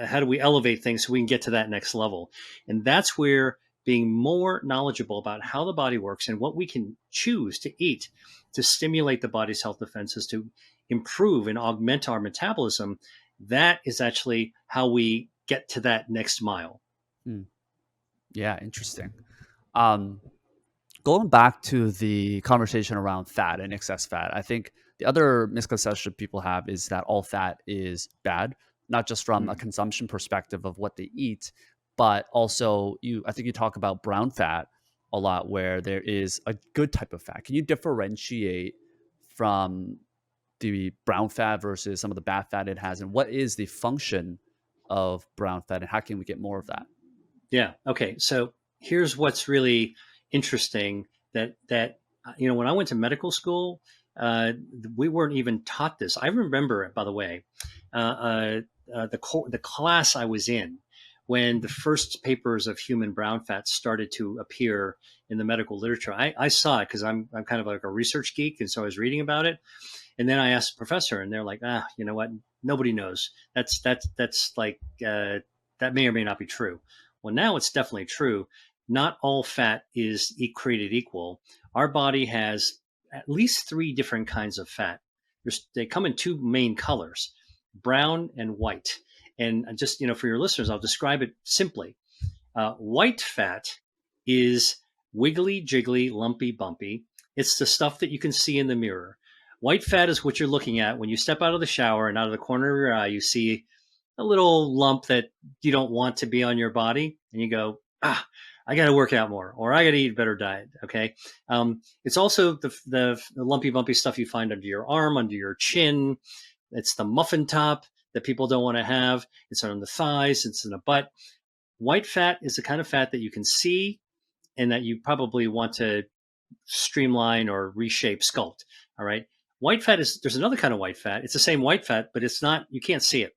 how do we elevate things so we can get to that next level? And that's where being more knowledgeable about how the body works and what we can choose to eat to stimulate the body's health defenses, to improve and augment our metabolism, that is actually how we get to that next mile. Mm, yeah, interesting. Um, Going back to the conversation around fat and excess fat, I think the other misconception people have is that all fat is bad, not just from a Mm. consumption perspective of what they eat, but also I think you talk about brown fat a lot, where there is a good type of fat. Can you differentiate from the brown fat versus some of the bad fat it has, and what is the function of brown fat, and how can we get more of that? Yeah. Okay. So here's what's really interesting, that when I went to medical school, uh, we weren't even taught this. I remember, by the way, the class I was in when the first papers of human brown fat started to appear in the medical literature. I saw it because I'm kind of like a research geek, and so I was reading about it. And then I asked the professor, and they're like, you know what? Nobody knows. That's like, that may or may not be true. Well, now it's definitely true. Not all fat is created equal. Our body has at least three different kinds of fat. They come in two main colors: brown and white. And just for your listeners, I'll describe it simply. White fat is wiggly, jiggly, lumpy, bumpy. It's the stuff that you can see in the mirror. White fat is what you're looking at when you step out of the shower, and out of the corner of your eye, you see a little lump that you don't want to be on your body. And you go, I got to work out more, or I got to eat a better diet. Okay. It's also the lumpy, bumpy stuff you find under your arm, under your chin. It's the muffin top that people don't want to have. It's on the thighs. It's in the butt. White fat is the kind of fat that you can see and that you probably want to streamline or reshape, sculpt. All right. White fat there's another kind of white fat. It's the same white fat, but it's not, you can't see it.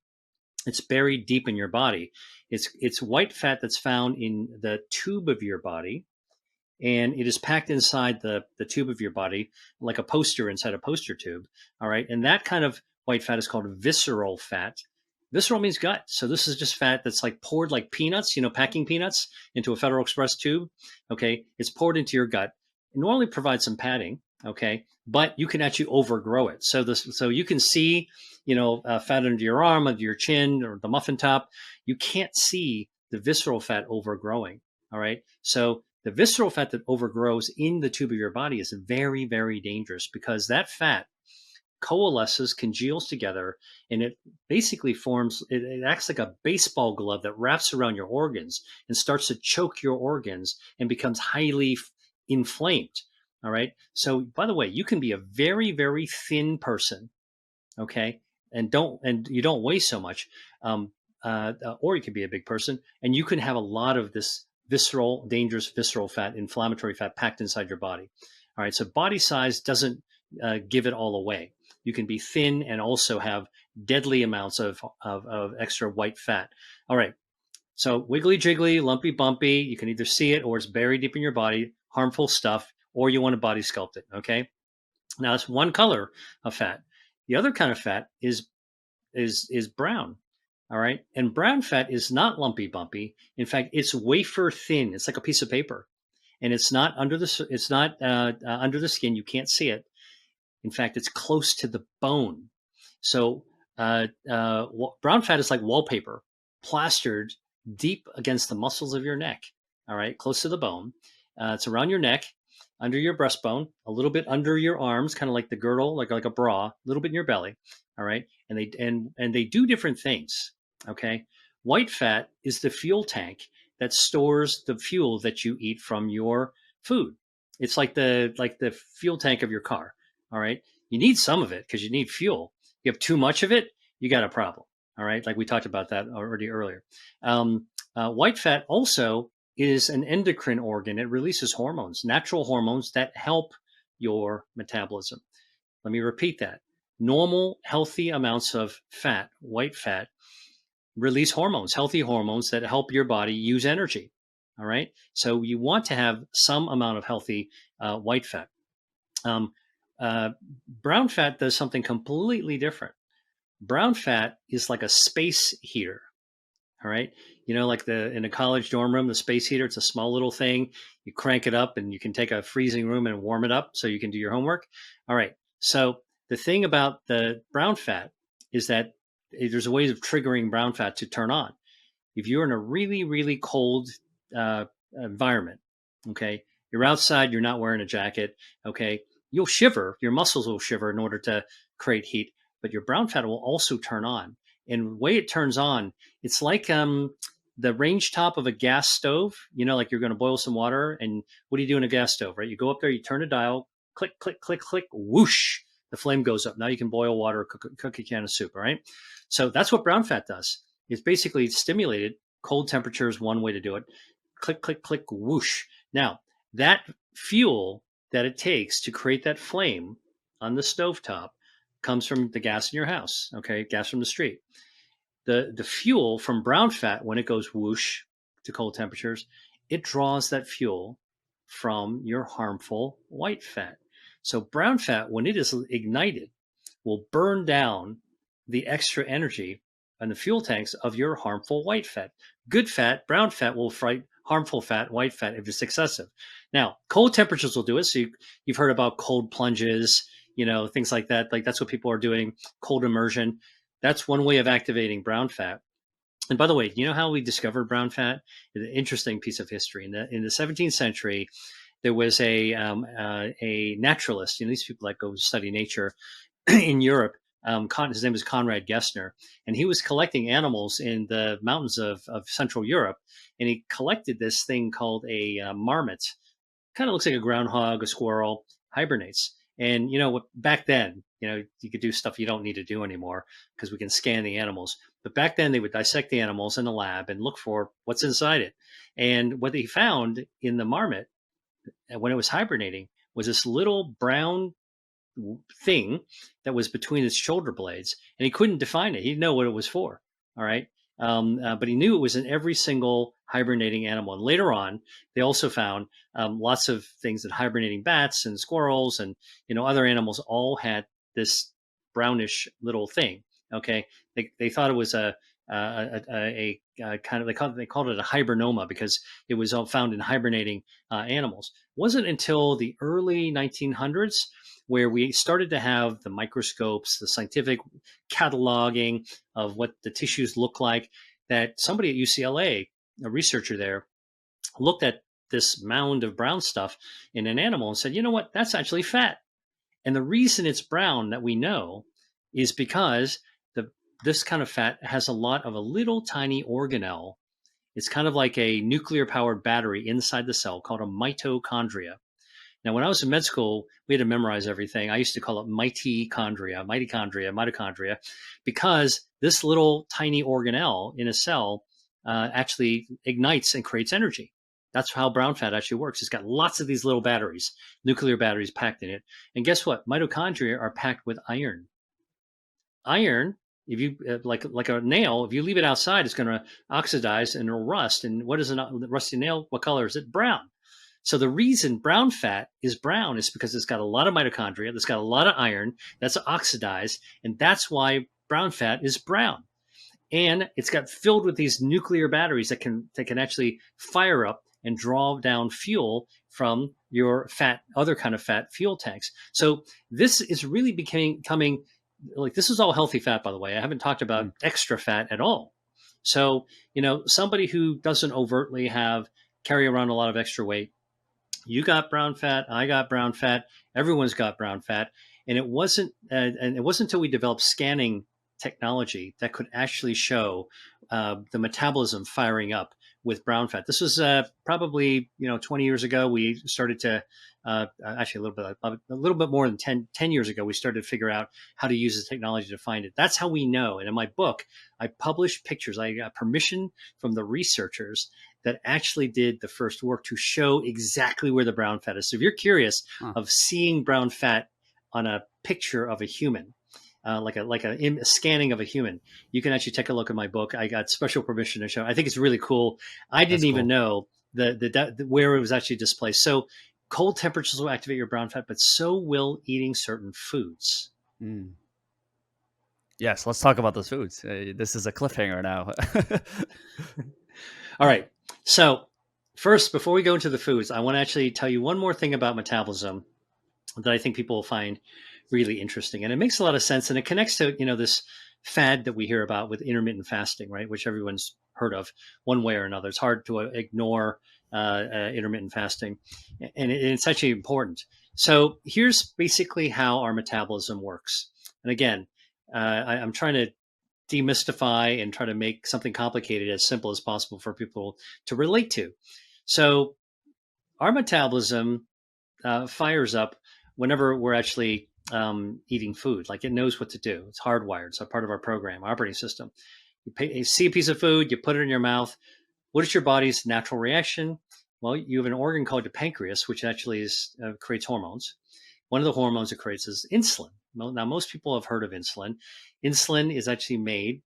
It's buried deep in your body. It's white fat that's found in the tube of your body, and it is packed inside the tube of your body like a poster inside a poster tube. All right. And that kind of white fat is called visceral fat. Visceral means gut. So this is just fat that's like poured like peanuts, packing peanuts into a Federal Express tube. Okay. It's poured into your gut. It normally provides some padding. Okay. But you can actually overgrow it. So you can see, fat under your arm, under your chin, or the muffin top. You can't see the visceral fat overgrowing. All right. So the visceral fat that overgrows in the tube of your body is very, very dangerous, because that fat coalesces, congeals together, and it basically it acts like a baseball glove that wraps around your organs and starts to choke your organs and becomes highly inflamed. All right. So, by the way, you can be a very, very thin person, okay, and you don't weigh so much, or you can be a big person, and you can have a lot of this dangerous visceral fat, inflammatory fat packed inside your body. All right. So body size doesn't give it all away. You can be thin and also have deadly amounts of extra white fat. All right. So wiggly jiggly, lumpy bumpy, you can either see it or it's buried deep in your body, harmful stuff, or you want to body sculpt it. Okay. Now that's one color of fat. The other kind of fat is brown. All right. And brown fat is not lumpy bumpy. In fact, it's wafer thin. It's like a piece of paper, and it's not under the skin. You can't see it. In fact, it's close to the bone. So brown fat is like wallpaper, plastered deep against the muscles of your neck. All right. Close to the bone. It's around your neck, under your breastbone, a little bit under your arms, kind of like the girdle, like a bra, a little bit in your belly. All right. And they do different things. Okay. White fat is the fuel tank that stores the fuel that you eat from your food. It's like the fuel tank of your car. All right. You need some of it because you need fuel. You have too much of it, you got a problem. All right. Like we talked about that already earlier. White fat also is an endocrine organ. It releases hormones, natural hormones that help your metabolism. Let me repeat that. Normal, healthy amounts of fat, white fat, release hormones, healthy hormones that help your body use energy. All right. So you want to have some amount of healthy white fat. Brown fat does something completely different. Brown fat is like a space heater. All right. Like in a college dorm room, the space heater, it's a small little thing. You crank it up and you can take a freezing room and warm it up so you can do your homework. All right. So the thing about the brown fat is that there's a way of triggering brown fat to turn on. If you're in a really, really cold environment, okay, you're outside, you're not wearing a jacket, okay, you'll shiver, your muscles will shiver in order to create heat, but your brown fat will also turn on. And the way it turns on, it's like the range top of a gas stove, like you're going to boil some water. And what do you do in a gas stove, right? You go up there, you turn a dial, click, click, click, click, whoosh, the flame goes up. Now you can boil water, cook a can of soup, all right? So that's what brown fat does. It's basically stimulated. Cold temperature is one way to do it. Click, click, click, whoosh. Now, that fuel that it takes to create that flame on the stovetop comes from the gas in your house, okay? Gas from the street. The fuel from brown fat, when it goes whoosh to cold temperatures, it draws that fuel from your harmful white fat. So brown fat, when it is ignited, will burn down the extra energy and the fuel tanks of your harmful white fat. Good fat, brown fat will fight harmful fat, white fat, if it's excessive. Now, cold temperatures will do it. So you've heard about cold plunges, things like that. Like that's what people are doing, cold immersion. That's one way of activating brown fat. And by the way, you know how we discovered brown fat? It's an interesting piece of history. In the 17th century, there was a naturalist. These people that go study nature in Europe. His name was Conrad Gessner, and he was collecting animals in the mountains of Central Europe. And he collected this thing called a marmot. Kind of looks like a groundhog, a squirrel, hibernates. And, back then, you could do stuff you don't need to do anymore because we can scan the animals. But back then they would dissect the animals in the lab and look for what's inside it. And what they found in the marmot when it was hibernating was this little brown thing that was between its shoulder blades, and he couldn't define it. He didn't know what it was for. All right. But he knew it was in every single hibernating animal. And later on, they also found lots of things that hibernating bats and squirrels and other animals all had this brownish little thing. Okay, they thought it was a kind of they called it a hibernoma because it was all found in hibernating animals. It wasn't until the early 1900s where we started to have the microscopes, the scientific cataloging of what the tissues look like, that somebody at UCLA, a researcher there, looked at this mound of brown stuff in an animal and said, you know what, that's actually fat. And the reason it's brown that we know is because this kind of fat has a lot of a little tiny organelle. It's kind of like a nuclear powered battery inside the cell called a mitochondria. Now, when I was in med school, we had to memorize everything. I used to call it mitochondria, because this little tiny organelle in a cell actually ignites and creates energy. That's how brown fat actually works. It's got lots of these little batteries, nuclear batteries packed in it. And guess what? Mitochondria are packed with iron. Iron, if you like a nail, if you leave it outside, it's going to oxidize and it'll rust. And what is a rusty nail? What color is it? Brown. So the reason brown fat is brown is because it's got a lot of mitochondria, it's got a lot of iron that's oxidized, and that's why brown fat is brown. And it's got filled with these nuclear batteries that can actually fire up and draw down fuel from your fat, other kind of fat fuel tanks. So this is really becoming like, this is all healthy fat, by the way. I haven't talked about extra fat at all. So, somebody who doesn't overtly carry around a lot of extra weight, you got brown fat, I got brown fat, everyone's got brown fat. And it wasn't until we developed scanning technology that could actually show the metabolism firing up with brown fat. This was probably 20 years ago. We started to actually a little bit more than 10 years ago. We started to figure out how to use the technology to find it. That's how we know. And in my book, I published pictures. I got permission from the researchers that actually did the first work to show exactly where the brown fat is. So if you're curious of seeing brown fat on a picture of a human, like a scanning of a human, you can actually take a look at my book. I got special permission to show. I think it's really cool. I didn't even know where it was actually displaced. So cold temperatures will activate your brown fat, but so will eating certain foods. Yes, let's talk about those foods. This is a cliffhanger now. All right. So first, before we go into the foods, I want to actually tell you one more thing about metabolism that I think people will find really interesting. And it makes a lot of sense. And it connects to, this fad that we hear about with intermittent fasting, right? Which everyone's heard of one way or another. It's hard to ignore intermittent fasting. And it's actually important. So here's basically how our metabolism works. And again, I'm trying to demystify and try to make something complicated as simple as possible for people to relate to. So our metabolism fires up whenever we're actually eating food. Like, it knows what to do. It's hardwired. It's a part of our program, operating system. You see a piece of food, you put it in your mouth. What is your body's natural reaction? Well, you have an organ called the pancreas, which actually creates hormones. One of the hormones it creates is insulin. Now, most people have heard of insulin. Insulin is actually made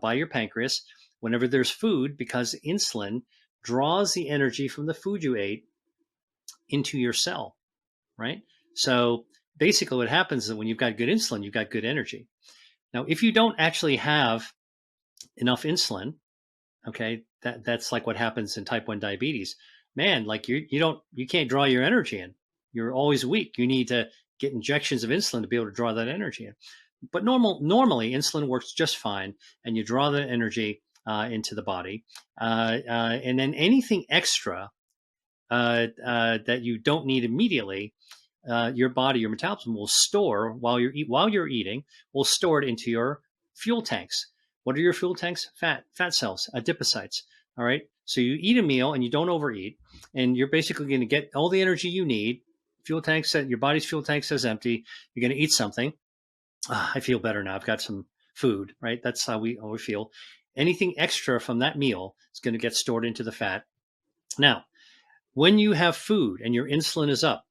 by your pancreas whenever there's food, because insulin draws the energy from the food you ate into your cell, right? So basically what happens is that when you've got good insulin, you've got good energy. Now, if you don't actually have enough insulin, okay, that's like what happens in type 1 diabetes. Man, like you can't draw your energy in. You're always weak. You need to get injections of insulin to be able to draw that energy in. But normally insulin works just fine, and you draw the energy into the body. And then anything extra that you don't need immediately, your body, your metabolism will store while you're eating, will store it into your fuel tanks. What are your fuel tanks? Fat cells, adipocytes. All right. So you eat a meal and you don't overeat, and you're basically going to get all the energy you need. Fuel tank said, your body's fuel tank says empty. You're going to eat something. I feel better now. I've got some food, right? That's how we feel. Anything extra from that meal is going to get stored into the fat. Now, when you have food and your insulin is up,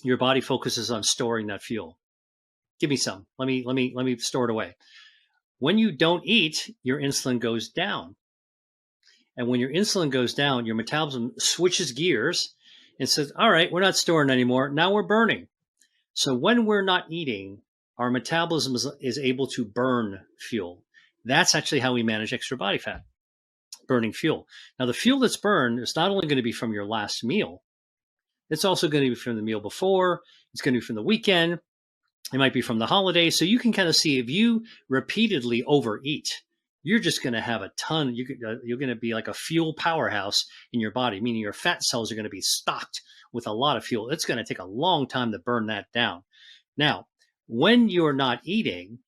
your body focuses on storing that fuel. Give me some. Let me store it away. When you don't eat, your insulin goes down. And when your insulin goes down, your metabolism switches gears and says, all right, we're not storing anymore. Now we're burning. So when we're not eating, our metabolism is able to burn fuel. That's actually how we manage extra body fat, burning fuel. Now, the fuel that's burned is not only going to be from your last meal, it's also going to be from the meal before, it's going to be from the weekend, it might be from the holidays. So you can kind of see if you repeatedly overeat, you're just going to have a ton. You're going to be like a fuel powerhouse in your body, meaning your fat cells are going to be stocked with a lot of fuel. It's going to take a long time to burn that down. Now, when you're not eating,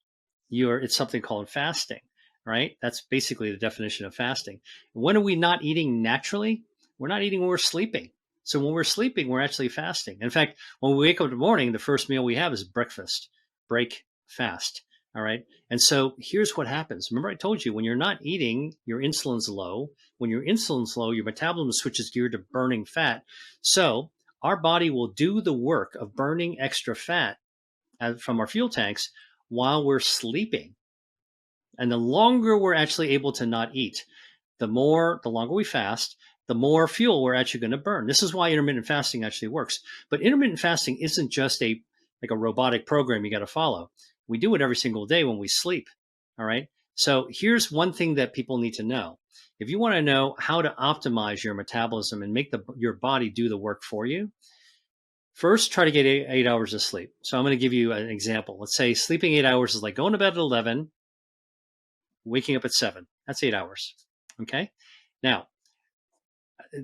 it's something called fasting, right? That's basically the definition of fasting. When are we not eating naturally? We're not eating when we're sleeping. So when we're sleeping, we're actually fasting. In fact, when we wake up in the morning, the first meal we have is breakfast, break, fast. All right. And so here's what happens. Remember, I told you when you're not eating, your insulin's low. When your insulin's low, your metabolism switches gear to burning fat. So our body will do the work of burning extra fat from our fuel tanks while we're sleeping. And the longer we're actually able to not eat, the longer we fast, the more fuel we're actually going to burn. This is why intermittent fasting actually works. But intermittent fasting isn't just like a robotic program you got to follow. We do it every single day when we sleep. All right. So here's one thing that people need to know. If you want to know how to optimize your metabolism and make your body do the work for you, first try to get 8 hours of sleep. So I'm going to give you an example. Let's say sleeping 8 hours is like going to bed at 11, waking up at 7. That's 8 hours. Okay. Now,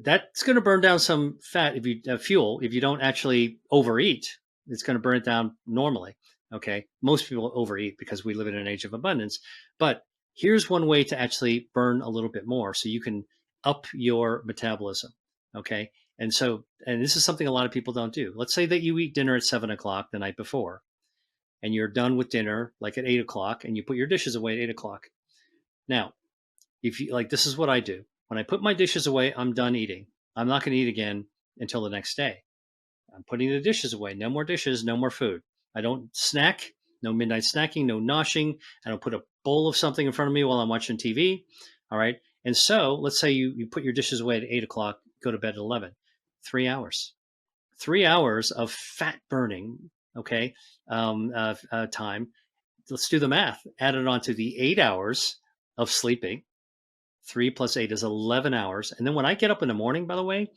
that's going to burn down some fat fuel if you don't actually overeat. It's going to burn it down normally. Okay. Most people overeat because we live in an age of abundance. But here's one way to actually burn a little bit more so you can up your metabolism. Okay. And this is something a lot of people don't do. Let's say that you eat dinner at 7 o'clock the night before and you're done with dinner like at 8 o'clock and you put your dishes away at 8 o'clock. Now, if you this is what I do. When I put my dishes away, I'm done eating. I'm not going to eat again until the next day. I'm putting the dishes away. No more dishes, no more food. I don't snack, no midnight snacking, no noshing. I don't put a bowl of something in front of me while I'm watching TV. All right. And so let's say you put your dishes away at 8 o'clock, go to bed at 11, 3 hours. 3 hours of fat burning, okay, time. Let's do the math. Add it on to the 8 hours of sleeping. 3 plus 8 is 11 hours. And then when I get up in the morning, by the way,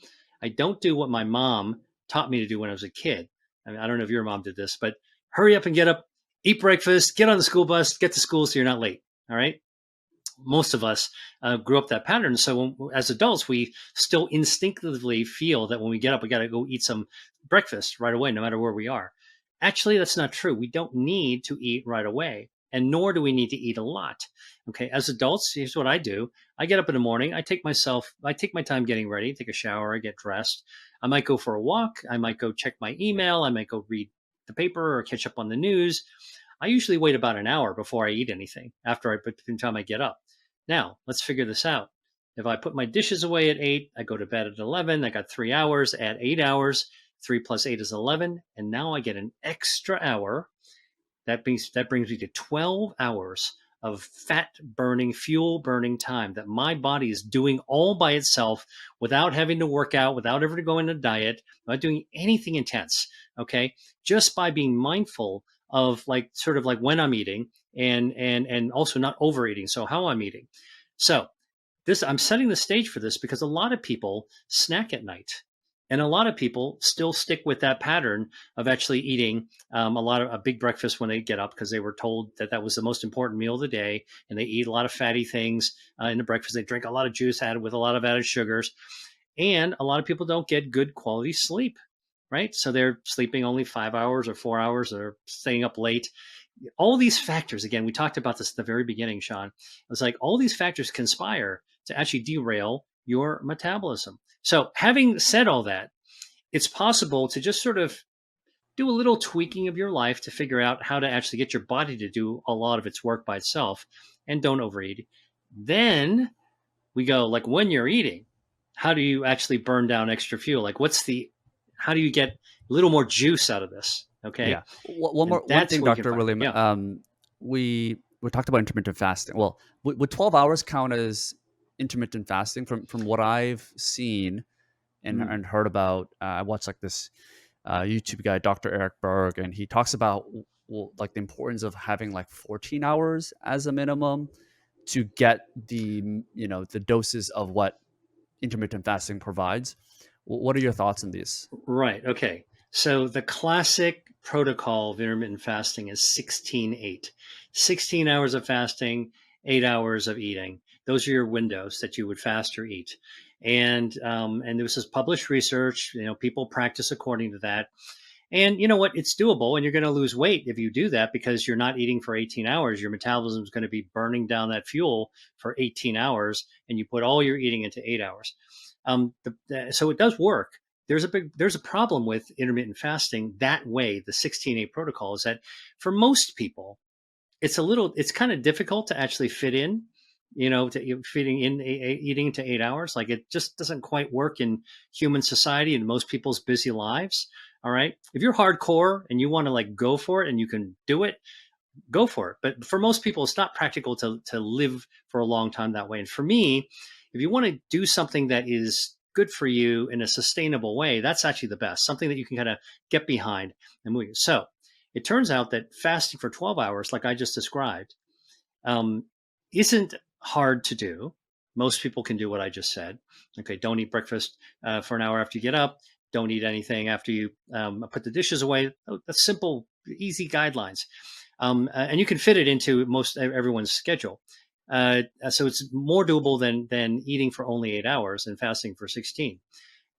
I don't do what my mom taught me to do when I was a kid. I mean, I don't know if your mom did this, but hurry up and get up, eat breakfast, get on the school bus, get to school so you're not late. All right. Most of us grew up that pattern. So as adults, we still instinctively feel that when we get up, we got to go eat some breakfast right away, no matter where we are. Actually, that's not true. We don't need to eat right away, and nor do we need to eat a lot. Okay, as adults, here's what I do. I get up in the morning. I take my time getting ready, take a shower, I get dressed. I might go for a walk. I might go check my email. I might go read the paper or catch up on the news. I usually wait about an hour before I eat anything after the time I get up. Now, let's figure this out. If I put my dishes away at 8, I go to bed at 11, I got 3 hours, add 8 hours, 3 plus 8 is 11, and now I get an extra hour. That brings me to 12 hours of fat burning, fuel burning time that my body is doing all by itself without having to work out, without ever going on a diet, without doing anything intense. Okay. Just by being mindful of sort of when I'm eating and also not overeating. So how I'm eating. So I'm setting the stage for this because a lot of people snack at night. And a lot of people still stick with that pattern of actually eating a big breakfast when they get up because they were told that was the most important meal of the day. And they eat a lot of fatty things in the breakfast. They drink a lot of juice with a lot of added sugars. And a lot of people don't get good quality sleep, right? So they're sleeping only 5 hours or 4 hours or staying up late. All these factors, again, we talked about this at the very beginning, Sean. It was like all these factors conspire to actually derail your metabolism. So having said all that, it's possible to just sort of do a little tweaking of your life to figure out how to actually get your body to do a lot of its work by itself and don't overeat. Then we go when you're eating, how do you actually burn down extra fuel? how do you get a little more juice out of this? Yeah. Okay. And One that's thing, what you can Dr. find. William, Yeah. we talked about intermittent fasting. Well, would 12 hours count as intermittent fasting? From what I've seen Mm. and heard about, I watched like this YouTube guy, Dr. Eric Berg, and he talks about like the importance of having like 14 hours as a minimum to get the doses of what intermittent fasting provides. What are your thoughts on these? Right. Okay. So the classic protocol of intermittent fasting is 16-8. 16 hours of fasting, 8 hours of eating. Those are your windows that you would fast or eat. And this is published research. People practice according to that. And you know what? It's doable, and you're going to lose weight if you do that because you're not eating for 18 hours. Your metabolism is going to be burning down that fuel for 18 hours, and you put all your eating into 8 hours. So it does work. There's a problem with intermittent fasting that way. The 16-8 protocol is that for most people, it's kind of difficult to actually fit in, to fitting in eating to 8 hours. Like it just doesn't quite work in human society and most people's busy lives. All right. If you're hardcore and you want to like go for it and you can do it, go for it. But for most people, it's not practical to live for a long time that way. And for me, if you want to do something that is good for you in a sustainable way, that's actually the best, something that you can kind of get behind and move. So it turns out that fasting for 12 hours, like I just described, um, isn't hard to do. Most people can do what I just said. Okay, don't eat breakfast for an hour after you get up. Don't eat anything after you put the dishes away. That's simple, easy guidelines. And you can fit it into most everyone's schedule. So it's more doable than eating for only 8 hours and fasting for 16.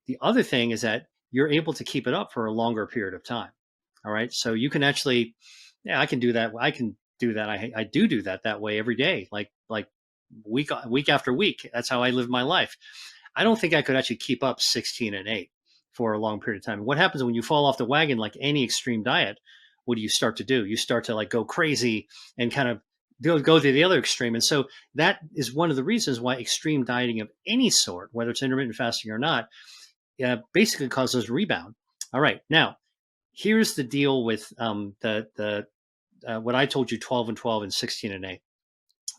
The other thing is that you're able to keep it up for a longer period of time. All right. So you can actually, yeah, I can do that. I can do that. I do that way every day, like week after week. That's how I live my life. I don't think I could actually keep up 16-8 for a long period of time. What happens when you fall off the wagon, like any extreme diet? What do you start to do? You start to like go crazy and kind of go to the other extreme. And so that is one of the reasons why extreme dieting of any sort, whether it's intermittent fasting or not, basically causes rebound. All right. Now, here's the deal with the what I told you, 12 and 12 and 16 and 8.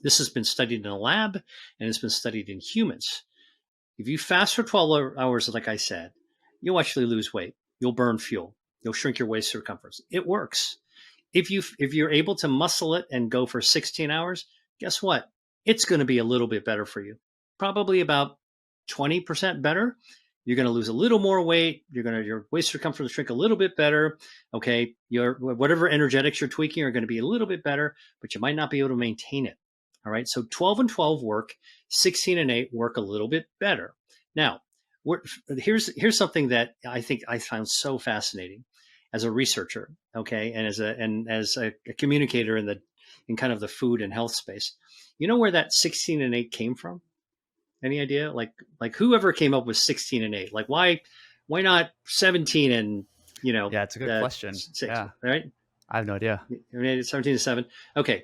This has been studied in a lab and it's been studied in humans. If you fast for 12 hours, like I said, you'll actually lose weight. You'll burn fuel. You'll shrink your waist circumference. It works. If you're able to muscle it and go for 16 hours, guess what? It's going to be a little bit better for you. Probably about 20% better. You're going to lose a little more weight. Your waist circumference shrink a little bit better. Okay, your whatever energetics you're tweaking are going to be a little bit better, but you might not be able to maintain it. All right, so 12 and 12 work. 16 and 8 work a little bit better. Now, here's something that I think I found so fascinating as a researcher, okay, and as a communicator in kind of the food and health space. You know where that 16 and 8 came from? Any idea? Like whoever came up with 16 and 8? Like why not 17 and Yeah, it's a good question. 6, Yeah, right? I have no idea. 17 to 7. Okay.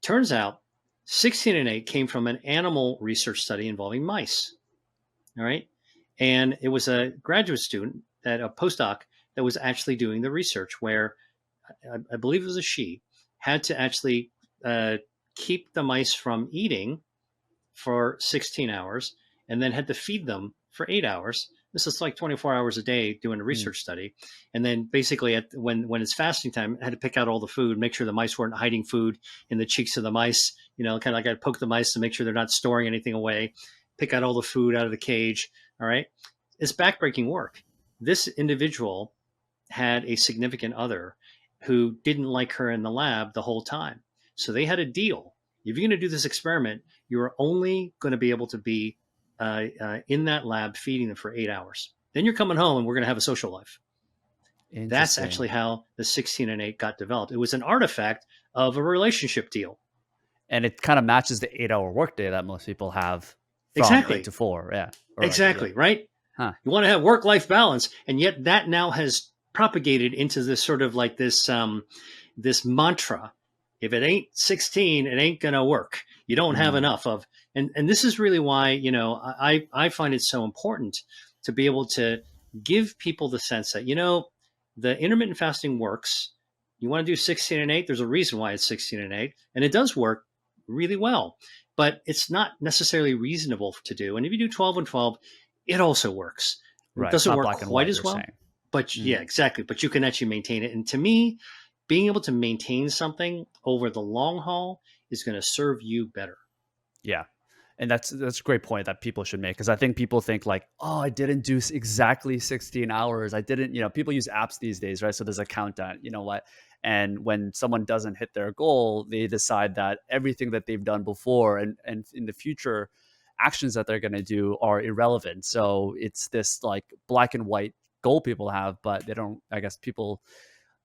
Turns out 16 and 8 came from an animal research study involving mice. All right. And it was a graduate student, a postdoc, that was actually doing the research where I believe it was a she, had to actually keep the mice from eating for 16 hours and then had to feed them for 8 hours. This is like 24 hours a day doing a research study. And then basically when it's fasting time, I had to pick out all the food, make sure the mice weren't hiding food in the cheeks of the mice, kind of like I'd poke the mice to make sure they're not storing anything away, pick out all the food out of the cage. All right. It's backbreaking work. This individual had a significant other who didn't like her in the lab the whole time. So they had a deal. If you're going to do this experiment, you're only going to be able to be in that lab feeding them for 8 hours. Then you're coming home and we're going to have a social life. That's Interesting. actually how the 16 and 8 got developed. It was an artifact of a relationship deal. And it kind of matches the 8-hour workday that most people have from 8 Exactly. to 4. Yeah. Or like, yeah. Exactly. Right. Huh. You want to have work-life balance. And yet that now has propagated into this sort of like this mantra. If it ain't 16, it ain't going to work. You don't have enough of, and this is really why, I find it so important to be able to give people the sense that, the intermittent fasting works. You want to do 16 and 8, there's a reason why it's 16 and 8, and it does work really well, but it's not necessarily reasonable to do. And if you do 12 and 12, it also works. It Right. It's doesn't not work black and quite white, as you're well, saying. but yeah, Mm, exactly. But you can actually maintain it. And to me, being able to maintain something over the long haul is going to serve you better. yeah. And that's a great point that people should make, because I think people think like, oh, I didn't do exactly 16 hours. I didn't, people use apps these days, right? So there's a countdown, you know what? And when someone doesn't hit their goal, they decide that everything that they've done before and in the future actions that they're going to do are irrelevant. So it's this like black and white goal people have, but they don't, I guess people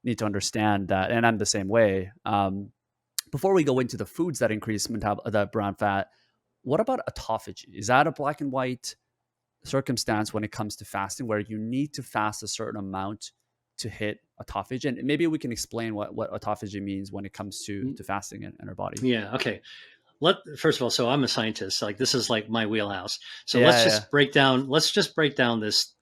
need to understand that. And I'm the same way. Before we go into the foods that increase the brown fat, what about autophagy? Is that a black and white circumstance when it comes to fasting, where you need to fast a certain amount to hit autophagy? And maybe we can explain what autophagy means when it comes to fasting in our body. Yeah. Okay. First of all, so I'm a scientist. Like, this is like my wheelhouse. So Yeah, yeah. let's just break down this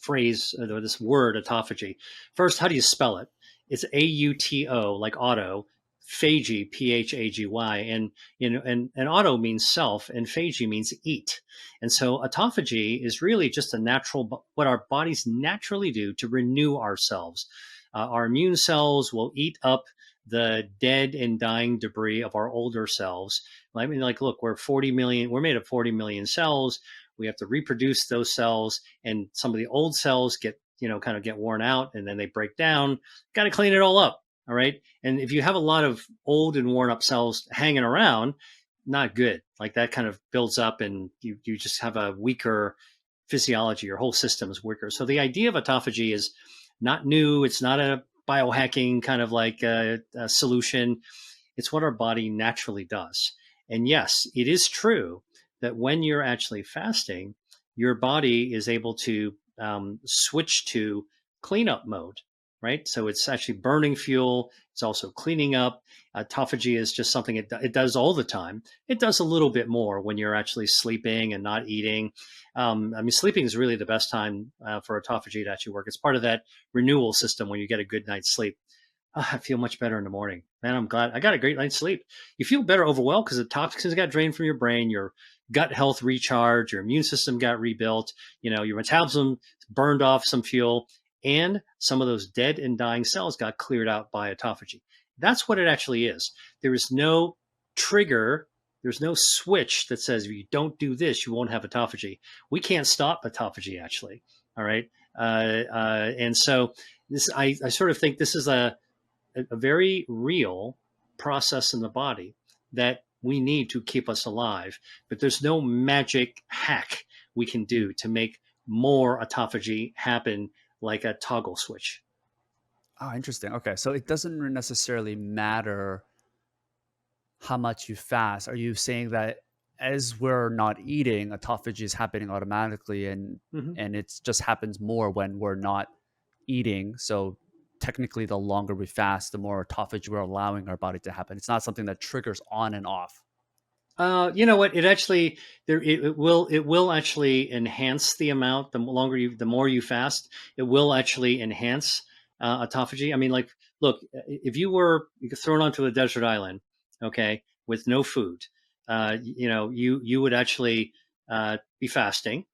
phrase, or this word, autophagy. First, how do you spell it? It's AUTO, like auto, phagy, PHAGY, and auto means self, and phagy means eat. And so autophagy is really just a natural, what our bodies naturally do to renew ourselves. Our immune cells will eat up the dead and dying debris of our older selves. I mean, like, look, we're made of 40 million cells. We have to reproduce those cells, and some of the old cells get, kind of get worn out, and then they break down. Got to clean it all up. All right. And if you have a lot of old and worn up cells hanging around, not good. Like, that kind of builds up, and you just have a weaker physiology. Your whole system is weaker. So the idea of autophagy is not new. It's not a biohacking kind of like a solution. It's what our body naturally does. And yes, it is true that when you're actually fasting, your body is able to switch to cleanup mode, right? So it's actually burning fuel. It's also cleaning up. Autophagy is just something it does all the time. It does a little bit more when you're actually sleeping and not eating. I mean, sleeping is really the best time for autophagy to actually work. It's part of that renewal system when you get a good night's sleep. I feel much better in the morning. Man, I'm glad I got a great night's sleep. You feel better overall because the toxins got drained from your brain, your gut health recharged, your immune system got rebuilt, your metabolism burned off some fuel, and some of those dead and dying cells got cleared out by autophagy. That's what it actually is. There is no trigger, there's no switch that says if you don't do this, you won't have autophagy. We can't stop autophagy, actually. All right. And so I sort of think this is a very real process in the body that we need to keep us alive. But there's no magic hack we can do to make more autophagy happen like a toggle switch. Oh, interesting. Okay. So it doesn't necessarily matter how much you fast. Are you saying that as we're not eating, autophagy is happening automatically, Mm-hmm. and it just happens more when we're not eating? So technically, the longer we fast, the more autophagy we're allowing our body to happen. It's not something that triggers on and off. You know what? It actually it will actually enhance the amount. The more you fast, it will actually enhance autophagy. I mean, like, look, if you were thrown onto a desert island, okay, with no food, you would actually be fasting.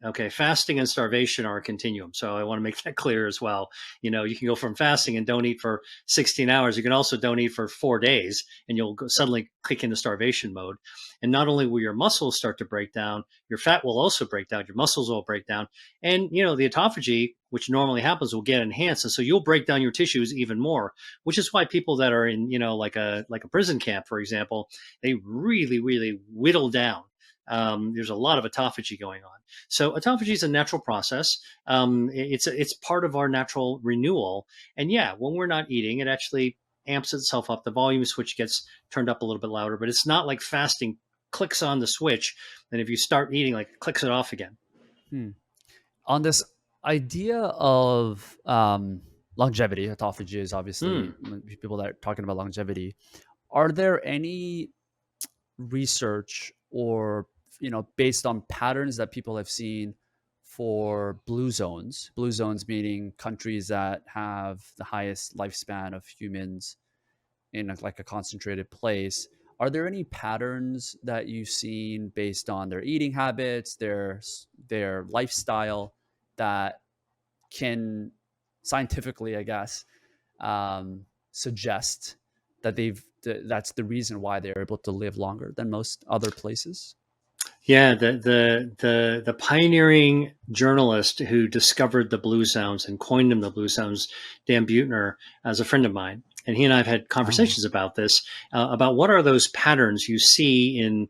Okay, fasting and starvation are a continuum. So I want to make that clear as well. You can go from fasting and don't eat for 16 hours. You can also don't eat for 4 days, and you'll suddenly click into starvation mode. And not only will your muscles start to break down, your fat will also break down, your muscles will break down. And, the autophagy, which normally happens, will get enhanced. And so you'll break down your tissues even more, which is why people that are in, like a prison camp, for example, they really, really whittle down. There's a lot of autophagy going on. So autophagy is a natural process. It's part of our natural renewal. And yeah, when we're not eating, it actually amps itself up. The volume switch gets turned up a little bit louder, but it's not like fasting clicks on the switch, and if you start eating, like, it clicks it off again. Hmm. On this idea of longevity, autophagy is obviously Hmm. people that are talking about longevity. Are there any research or based on patterns that people have seen for blue zones. Blue zones meaning countries that have the highest lifespan of humans in like a concentrated place. Are there any patterns that you've seen based on their eating habits, their lifestyle that can scientifically, I guess, suggest that that's the reason why they're able to live longer than most other places? Yeah, the pioneering journalist who discovered the blue zones and coined them the blue zones, Dan Buettner, is a friend of mine, and he and I have had Oh, conversations about this, about what are those patterns you see in,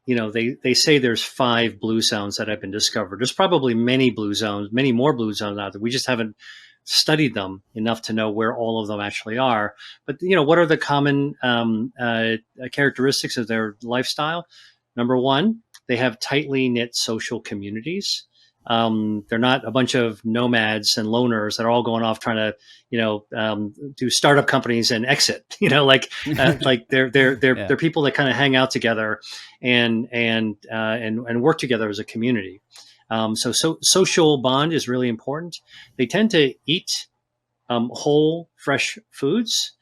they say there's 5 blue zones that have been discovered. There's probably many blue zones, many more blue zones out there. We just haven't studied them enough to know where all of them actually are. But what are the common characteristics of their lifestyle? Number one, they have tightly knit social communities. They're not a bunch of nomads and loners that are all going off trying to, do startup companies and exit. Like they're yeah. people that kind of hang out together and work together as a community. So social bond is really important. They tend to eat whole, fresh foods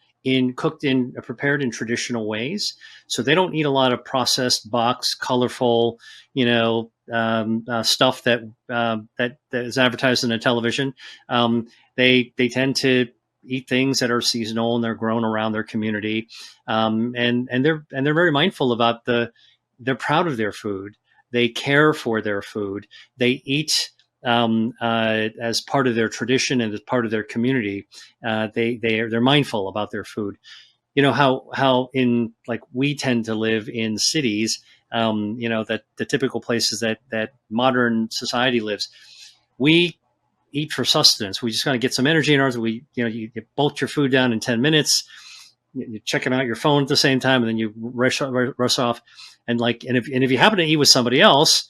prepared in traditional ways. So they don't eat a lot of processed, boxed, colorful, stuff that is advertised in the television. They tend to eat things that are seasonal and they're grown around their community, and they're very mindful about they're proud of their food. They care for their food. They eat as part of their tradition and as part of their community. They're mindful about their food. You know how in like we tend to live in cities. That the typical places that modern society lives. We eat for sustenance. We just got to get some energy in ours. You bolt your food down in 10 minutes. You're checking out your phone at the same time, and then you rush off. And if you happen to eat with somebody else,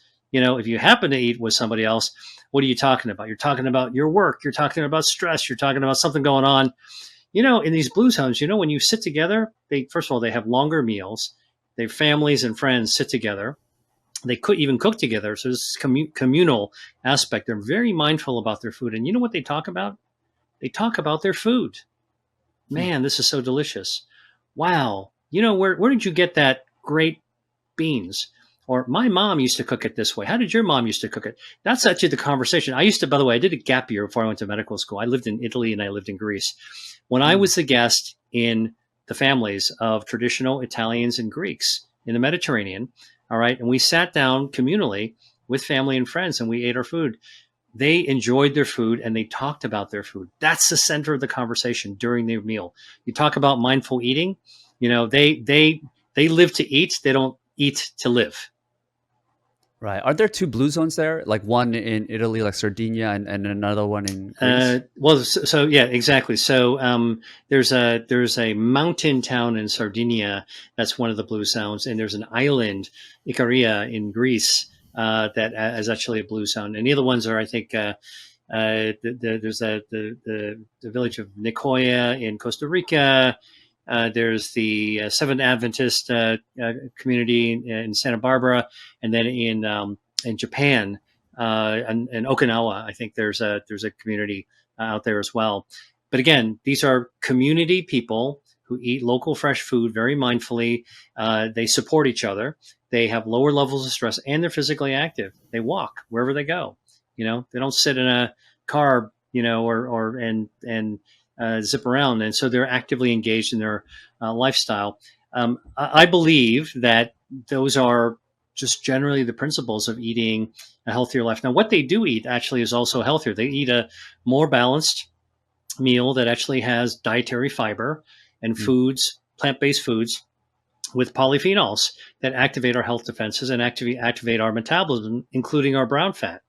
what are you talking about? You're talking about your work. You're talking about stress. You're talking about something going on. In these blue zones, when you sit together, first of all, they have longer meals. They have families and friends sit together. They could even cook together. So this communal aspect. They're very mindful about their food. And you know what they talk about? They talk about their food. Hmm. Man, this is so delicious. Wow. Where did you get that great beans? Or my mom used to cook it this way. How did your mom used to cook it? That's actually the conversation. By the way, I did a gap year before I went to medical school. I lived in Italy and I lived in Greece. When I Hmm. was the guest in the families of traditional Italians and Greeks in the Mediterranean, all right, and we sat down communally with family and friends and we ate our food. They enjoyed their food and they talked about their food. That's the center of the conversation during their meal. You talk about mindful eating. They live to eat. They don't eat to live. Right. Are there two blue zones there? Like one in Italy, like Sardinia, and another one in Greece? Well, so yeah, exactly. So there's a mountain town in Sardinia that's one of the blue zones, and there's an island, Icaria, in Greece, that is actually a blue zone. And the other ones are, I think, there's the village of Nicoya in Costa Rica. There's the Seventh Adventist community in Santa Barbara, and then in Japan, and Okinawa, I think there's a community out there as well. But again, these are community people who eat local fresh food very mindfully. They support each other. They have lower levels of stress, and they're physically active. They walk wherever they go. They don't sit in a car, and zip around, and so they're actively engaged in their lifestyle. I believe that those are just generally the principles of eating a healthier life. Now, what they do eat actually is also healthier. They eat a more balanced meal that actually has dietary fiber and Hmm. plant-based foods with polyphenols that activate our health defenses and activate our metabolism, including our brown fat.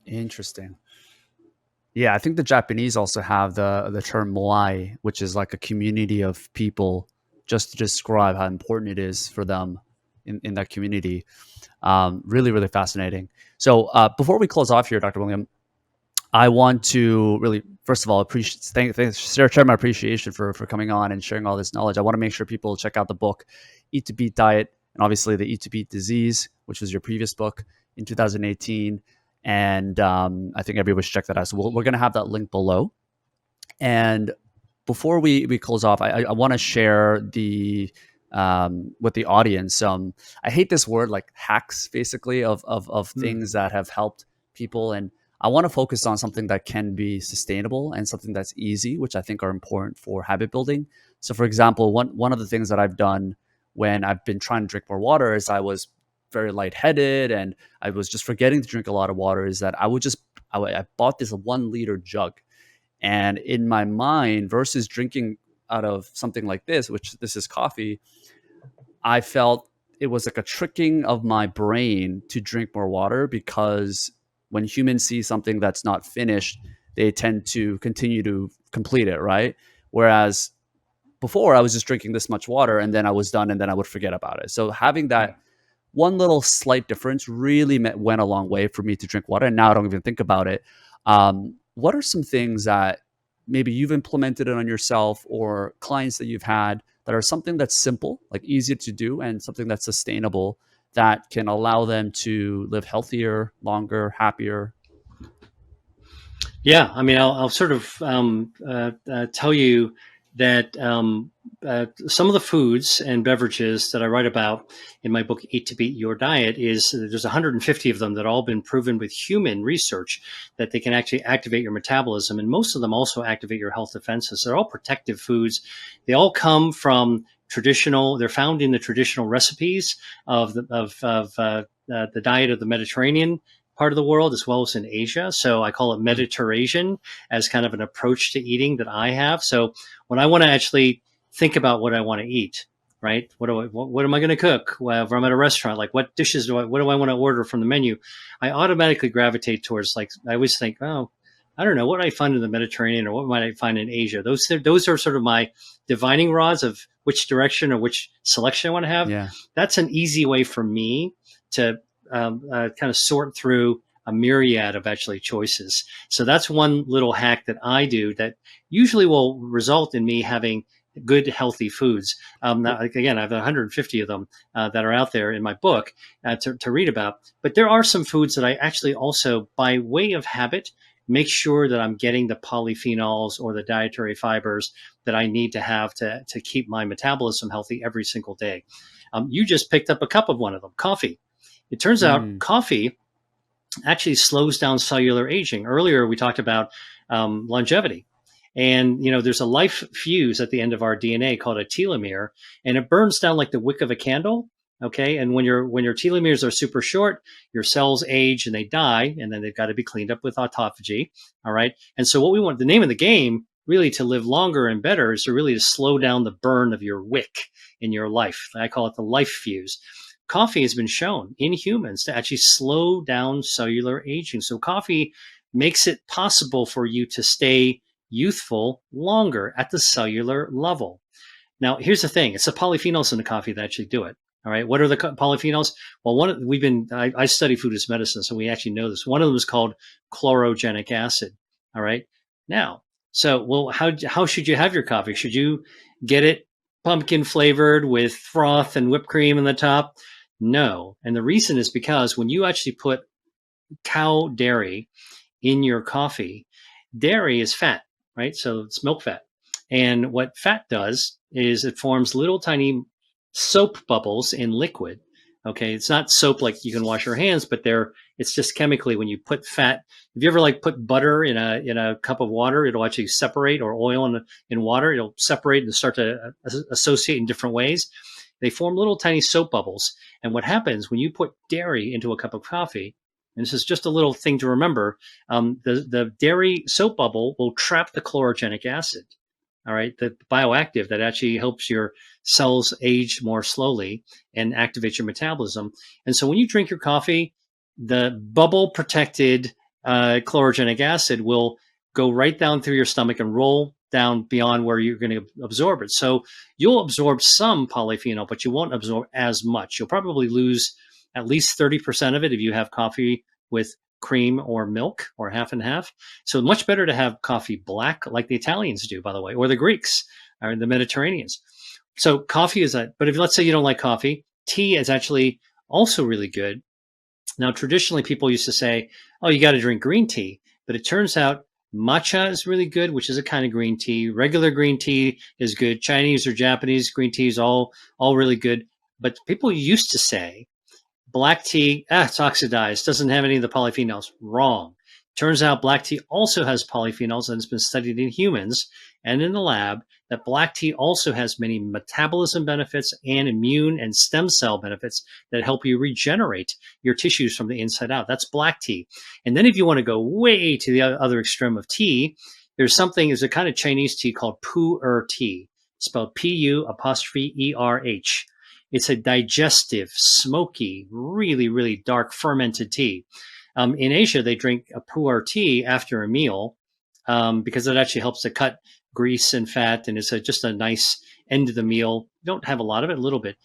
Interesting. Yeah, I think the Japanese also have the term moai, which is like a community of people, just to describe how important it is for them in that community. Really, really fascinating. So before we close off here, Dr. William, I want to really, first of all, share my appreciation for coming on and sharing all this knowledge. I want to make sure people check out the book, Eat to Beat Diet, and obviously the Eat to Beat Disease, which was your previous book in 2018. And I think everybody should check that out. So we're going to have that link below. And before we close off, I want to share the with the audience. I hate this word, like hacks, basically, of things that have helped people, and I want to focus on something that can be sustainable and something that's easy, which I think are important for habit building. So, for example, one of the things that I've done when I've been trying to drink more water is I was very lightheaded and I was just forgetting to drink a lot of water. Is that I bought this 1 liter jug, and in my mind, versus drinking out of something like this, which this is coffee, I felt it was like a tricking of my brain to drink more water, because when humans see something that's not finished, they tend to continue to complete it, right? Whereas before, I was just drinking this much water and then I was done and then I would forget about it. So having Yeah. that one little slight difference really went a long way for me to drink water. And now I don't even think about it. What are some things that maybe you've implemented it on yourself, or clients that you've had, that are something that's simple, like easy to do, and something that's sustainable, that can allow them to live healthier, longer, happier? Yeah, I mean, I'll sort of tell you that some of the foods and beverages that I write about in my book, Eat to Beat Your Diet, is there's 150 of them that all been proven with human research that they can actually activate your metabolism. And most of them also activate your health defenses. They're all protective foods. They all come from they're found in the traditional recipes of the diet of the Mediterranean part of the world, as well as in Asia. So I call it Mediterranean as kind of an approach to eating that I have. So when I want to actually think about what I want to eat, right? What am I going to cook? Well, if I'm at a restaurant, like what dishes what do I want to order from the menu? I automatically gravitate towards, like, I always think, oh, I don't know, what do I find in the Mediterranean, or what might I find in Asia? Those are sort of my divining rods of which direction or which selection I want to have. Yeah. That's an easy way for me to kind of sort through a myriad of actually choices. So that's one little hack that I do that usually will result in me having good, healthy foods. Now, again, I have 150 of them that are out there in my book to read about. But there are some foods that I actually also, by way of habit, make sure that I'm getting the polyphenols or the dietary fibers that I need to have to keep my metabolism healthy every single day. You just picked up a cup of one of them, coffee. It turns out Mm. coffee actually slows down cellular aging. Earlier, we talked about longevity. And, there's a life fuse at the end of our DNA called a telomere, and it burns down like the wick of a candle. Okay. And when your telomeres are super short, your cells age and they die, and then they've got to be cleaned up with autophagy. All right. And so what we want, the name of the game really to live longer and better, is to really slow down the burn of your wick in your life. I call it the life fuse. Coffee has been shown in humans to actually slow down cellular aging. So coffee makes it possible for you to stay youthful longer at the cellular level. Now, here's the thing. It's the polyphenols in the coffee that actually do it. All right. What are the polyphenols? Well, I study food as medicine, so we actually know this. One of them is called chlorogenic acid. All right. Now, how should you have your coffee? Should you get it pumpkin flavored with froth and whipped cream in the top? No. And the reason is because when you actually put cow dairy in your coffee, dairy is fat, right? So it's milk fat. And what fat does is it forms little tiny soap bubbles in liquid. Okay, it's not soap like you can wash your hands, but it's just chemically when you put fat. If you ever like put butter in a cup of water, it'll actually separate, or oil in water, it'll separate and start to associate in different ways. They form little tiny soap bubbles. And what happens when you put dairy into a cup of coffee, and this is just a little thing to remember, the dairy soap bubble will trap the chlorogenic acid. All right, the bioactive that actually helps your cells age more slowly and activates your metabolism. And so when you drink your coffee, the bubble protected chlorogenic acid will go right down through your stomach and roll down beyond where you're going to absorb it. So you'll absorb some polyphenol, but you won't absorb as much. You'll probably lose at least 30% of it if you have coffee with cream or milk, or half and half. So much better to have coffee black, like the Italians do, by the way, or the Greeks, or the Mediterraneans. So coffee is that. But if, let's say, you don't like coffee, tea is actually also really good. Now, traditionally, people used to say, oh, you got to drink green tea. But it turns out matcha is really good, which is a kind of green tea. Regular green tea is good. Chinese or Japanese green tea is all really good. But people used to say black tea, it's oxidized, doesn't have any of the polyphenols. Wrong. Turns out black tea also has polyphenols, and it's been studied in humans and in the lab that black tea also has many metabolism benefits and immune and stem cell benefits that help you regenerate your tissues from the inside out. That's black tea. And then if you want to go way to the other extreme of tea, there's a kind of Chinese tea called pu-erh tea, spelled Pu''erh. It's a digestive, smoky, really, really dark fermented tea. In Asia, they drink a pu'er tea after a meal because it actually helps to cut grease and fat, and it's just a nice end of the meal. You don't have a lot of it, a little bit.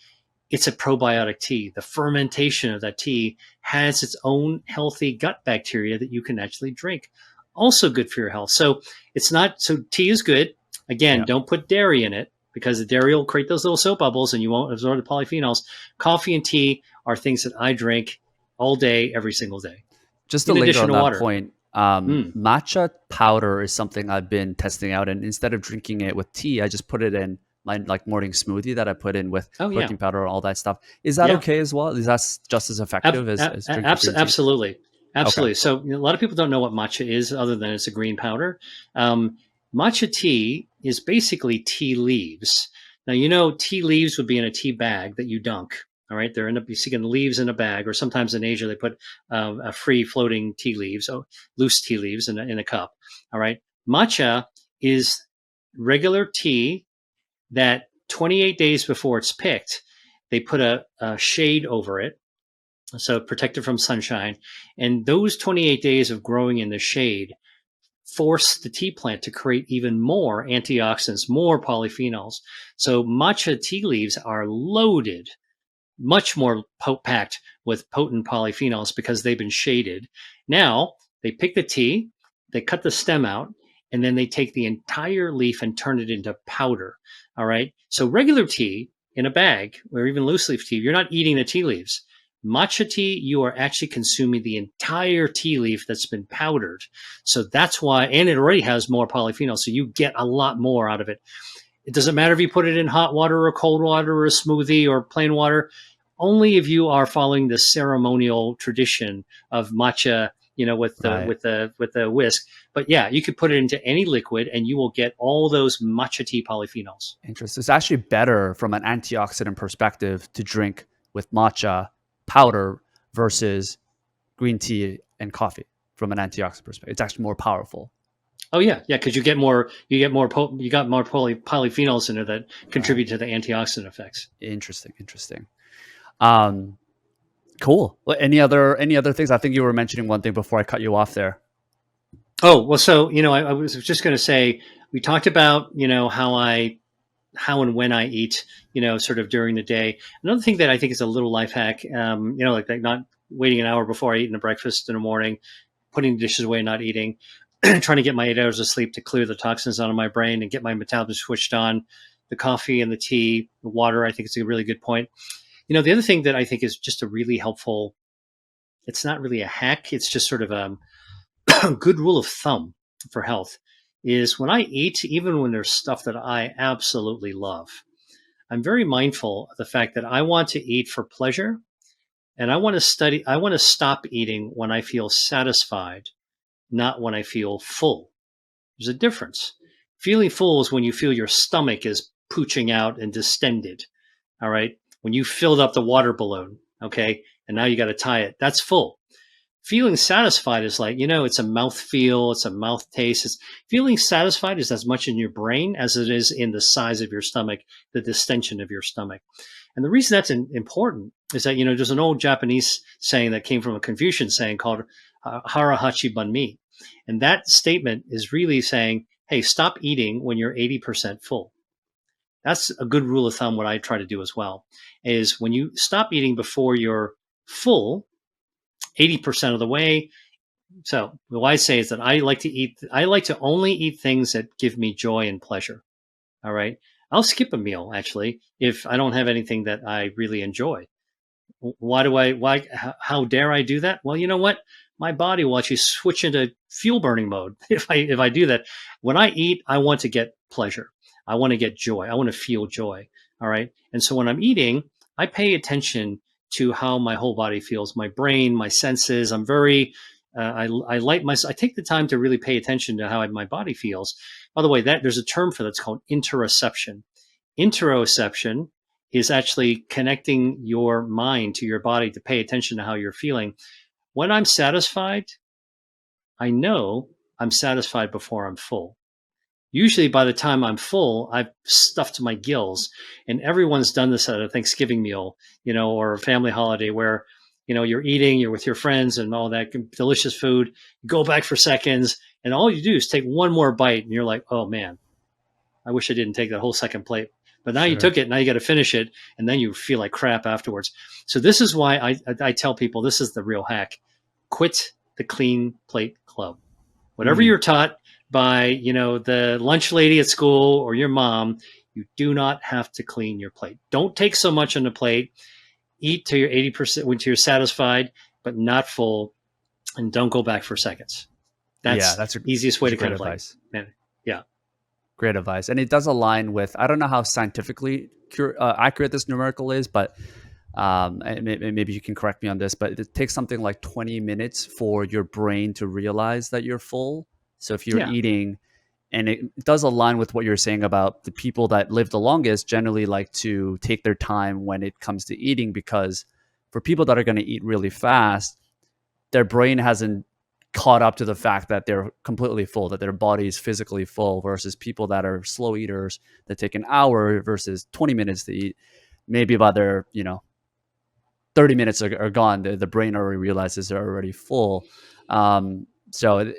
It's a probiotic tea. The fermentation of that tea has its own healthy gut bacteria that you can actually drink. Also good for your health. So tea is good. Again, Yeah. don't put dairy in it because the dairy will create those little soap bubbles and you won't absorb the polyphenols. Coffee and tea are things that I drink all day, every single day, Just to in linger addition on to that water. point, Mm. matcha powder is something I've been testing out, and instead of drinking it with tea, I just put it in my like morning smoothie that I put in with Oh, yeah. protein powder and all that stuff. Is that Yeah. okay as well? Is that just as effective as drinking green tea? Absolutely. Okay. Absolutely. So a lot of people don't know what matcha is other than it's a green powder. Matcha tea is basically tea leaves. Now, tea leaves would be in a tea bag that you dunk. All right. You see the leaves in a bag, or sometimes in Asia, they put a free floating tea leaves, loose tea leaves in a cup. All right. Matcha is regular tea that 28 days before it's picked, they put a shade over it, so protected from sunshine. And those 28 days of growing in the shade force the tea plant to create even more antioxidants, more polyphenols. So matcha tea leaves are loaded, much more packed with potent polyphenols because they've been shaded. Now they pick the tea, they cut the stem out, and then they take the entire leaf and turn it into powder. All right. So regular tea in a bag or even loose leaf tea, you're not eating the tea leaves. Matcha tea, you are actually consuming the entire tea leaf that's been powdered. So that's why, and it already has more polyphenols. So you get a lot more out of it. It doesn't matter if you put it in hot water or cold water or a smoothie or plain water. Only if you are following the ceremonial tradition of matcha, with the Right. with the with the whisk. But yeah, you could put it into any liquid, and you will get all those matcha tea polyphenols. Interesting. It's actually better from an antioxidant perspective to drink with matcha powder versus green tea and coffee from an antioxidant perspective. It's actually more powerful. Oh yeah, because you got more polyphenols in there that Right. contribute to the antioxidant effects. Interesting. Interesting. Um, cool. Well, any other things? I think you were mentioning one thing before I cut you off there. Oh well, so I was just going to say we talked about how and when I eat, sort of during the day. Another thing that I think is a little life hack, like not waiting an hour before I eat a breakfast in the morning, putting the dishes away and not eating, trying to get my 8 hours of sleep to clear the toxins out of my brain and get my metabolism switched on. The coffee and the tea, the water, I think it's a really good point. The other thing that I think is just a really helpful, it's not really a hack, it's just sort of a good rule of thumb for health is when I eat, even when there's stuff that I absolutely love, I'm very mindful of the fact that I want to eat for pleasure and I want to stop eating when I feel satisfied, not when I feel full. There's a difference. Feeling full is when you feel your stomach is pooching out and distended. All right. When you filled up the water balloon, okay, and now you got to tie it, that's full. Feeling satisfied is like, it's a mouth feel, it's a mouth taste. It's feeling satisfied is as much in your brain as it is in the size of your stomach, the distension of your stomach. And the reason that's important is that, there's an old Japanese saying that came from a Confucian saying called hara hachi bun mi. And that statement is really saying, hey, stop eating when you're 80% full. That's a good rule of thumb. What I try to do as well is when you stop eating before you're full, 80% of the way. So what I say is that I like to only eat things that give me joy and pleasure. All right. I'll skip a meal actually if I don't have anything that I really enjoy. How dare I do that? Well, you know what? My body will actually switch into fuel burning mode if I do that. When I eat, I want to get pleasure. I want to get joy. I want to feel joy. All right. And so when I'm eating, I pay attention to how my whole body feels, my brain, my senses. I'm very, I take the time to really pay attention to how my body feels. By the way, that there's a term for that's called interoception. Interoception is actually connecting your mind to your body to pay attention to how you're feeling. When I'm satisfied, I know I'm satisfied before I'm full. Usually by the time I'm full, I've stuffed my gills, and everyone's done this at a Thanksgiving meal, or a family holiday where, you're eating, you're with your friends and all that delicious food. You go back for seconds, and all you do is take one more bite, and you're like, oh man, I wish I didn't take that whole second plate. But now you Sure. took it, now you got to finish it, and then you feel like crap afterwards. So this is why I tell people this is the real hack. Quit the clean plate club. Whatever Mm. you're taught by, the lunch lady at school or your mom, you do not have to clean your plate. Don't take so much on the plate. Eat till you're 80% until you're satisfied, but not full, and don't go back for seconds. Yeah, That's the easiest way that's a to great kind of like, advice. man, yeah. Great advice. And it does align with, I don't know how scientifically accurate this numerical is, but and maybe you can correct me on this, but it takes something like 20 minutes for your brain to realize that you're full. So if you're Yeah. eating, and it does align with what you're saying about the people that live the longest generally like to take their time when it comes to eating, because for people that are going to eat really fast, their brain hasn't caught up to the fact that they're completely full, that their body is physically full, versus people that are slow eaters that take an hour versus 20 minutes to eat. Maybe by their, 30 minutes are gone, the brain already realizes they're already full. So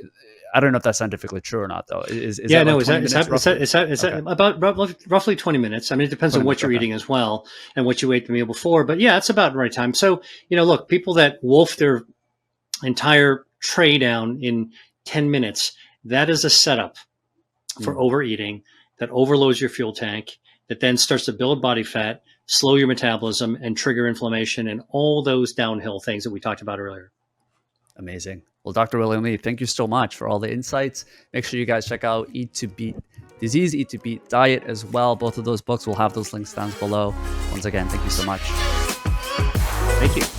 I don't know if that's scientifically true or not, though. Is Yeah, that like no, 20 minutes roughly? is that Okay, about roughly 20 minutes. I mean, it depends 20 on minutes. what you're Okay. eating as well and what you ate the meal before. But yeah, it's about the right time. So, look, people that wolf their entire tray down in 10 minutes, that is a setup for Mm, overeating that overloads your fuel tank, that then starts to build body fat, slow your metabolism, and trigger inflammation and all those downhill things that we talked about earlier. amazing. Well, Dr. William Lee, thank you so much for all the insights. Make sure you guys check out Eat to Beat Disease, Eat to Beat Diet as well. Both of those books, will have those links down below. Once again, thank you so much. Thank you.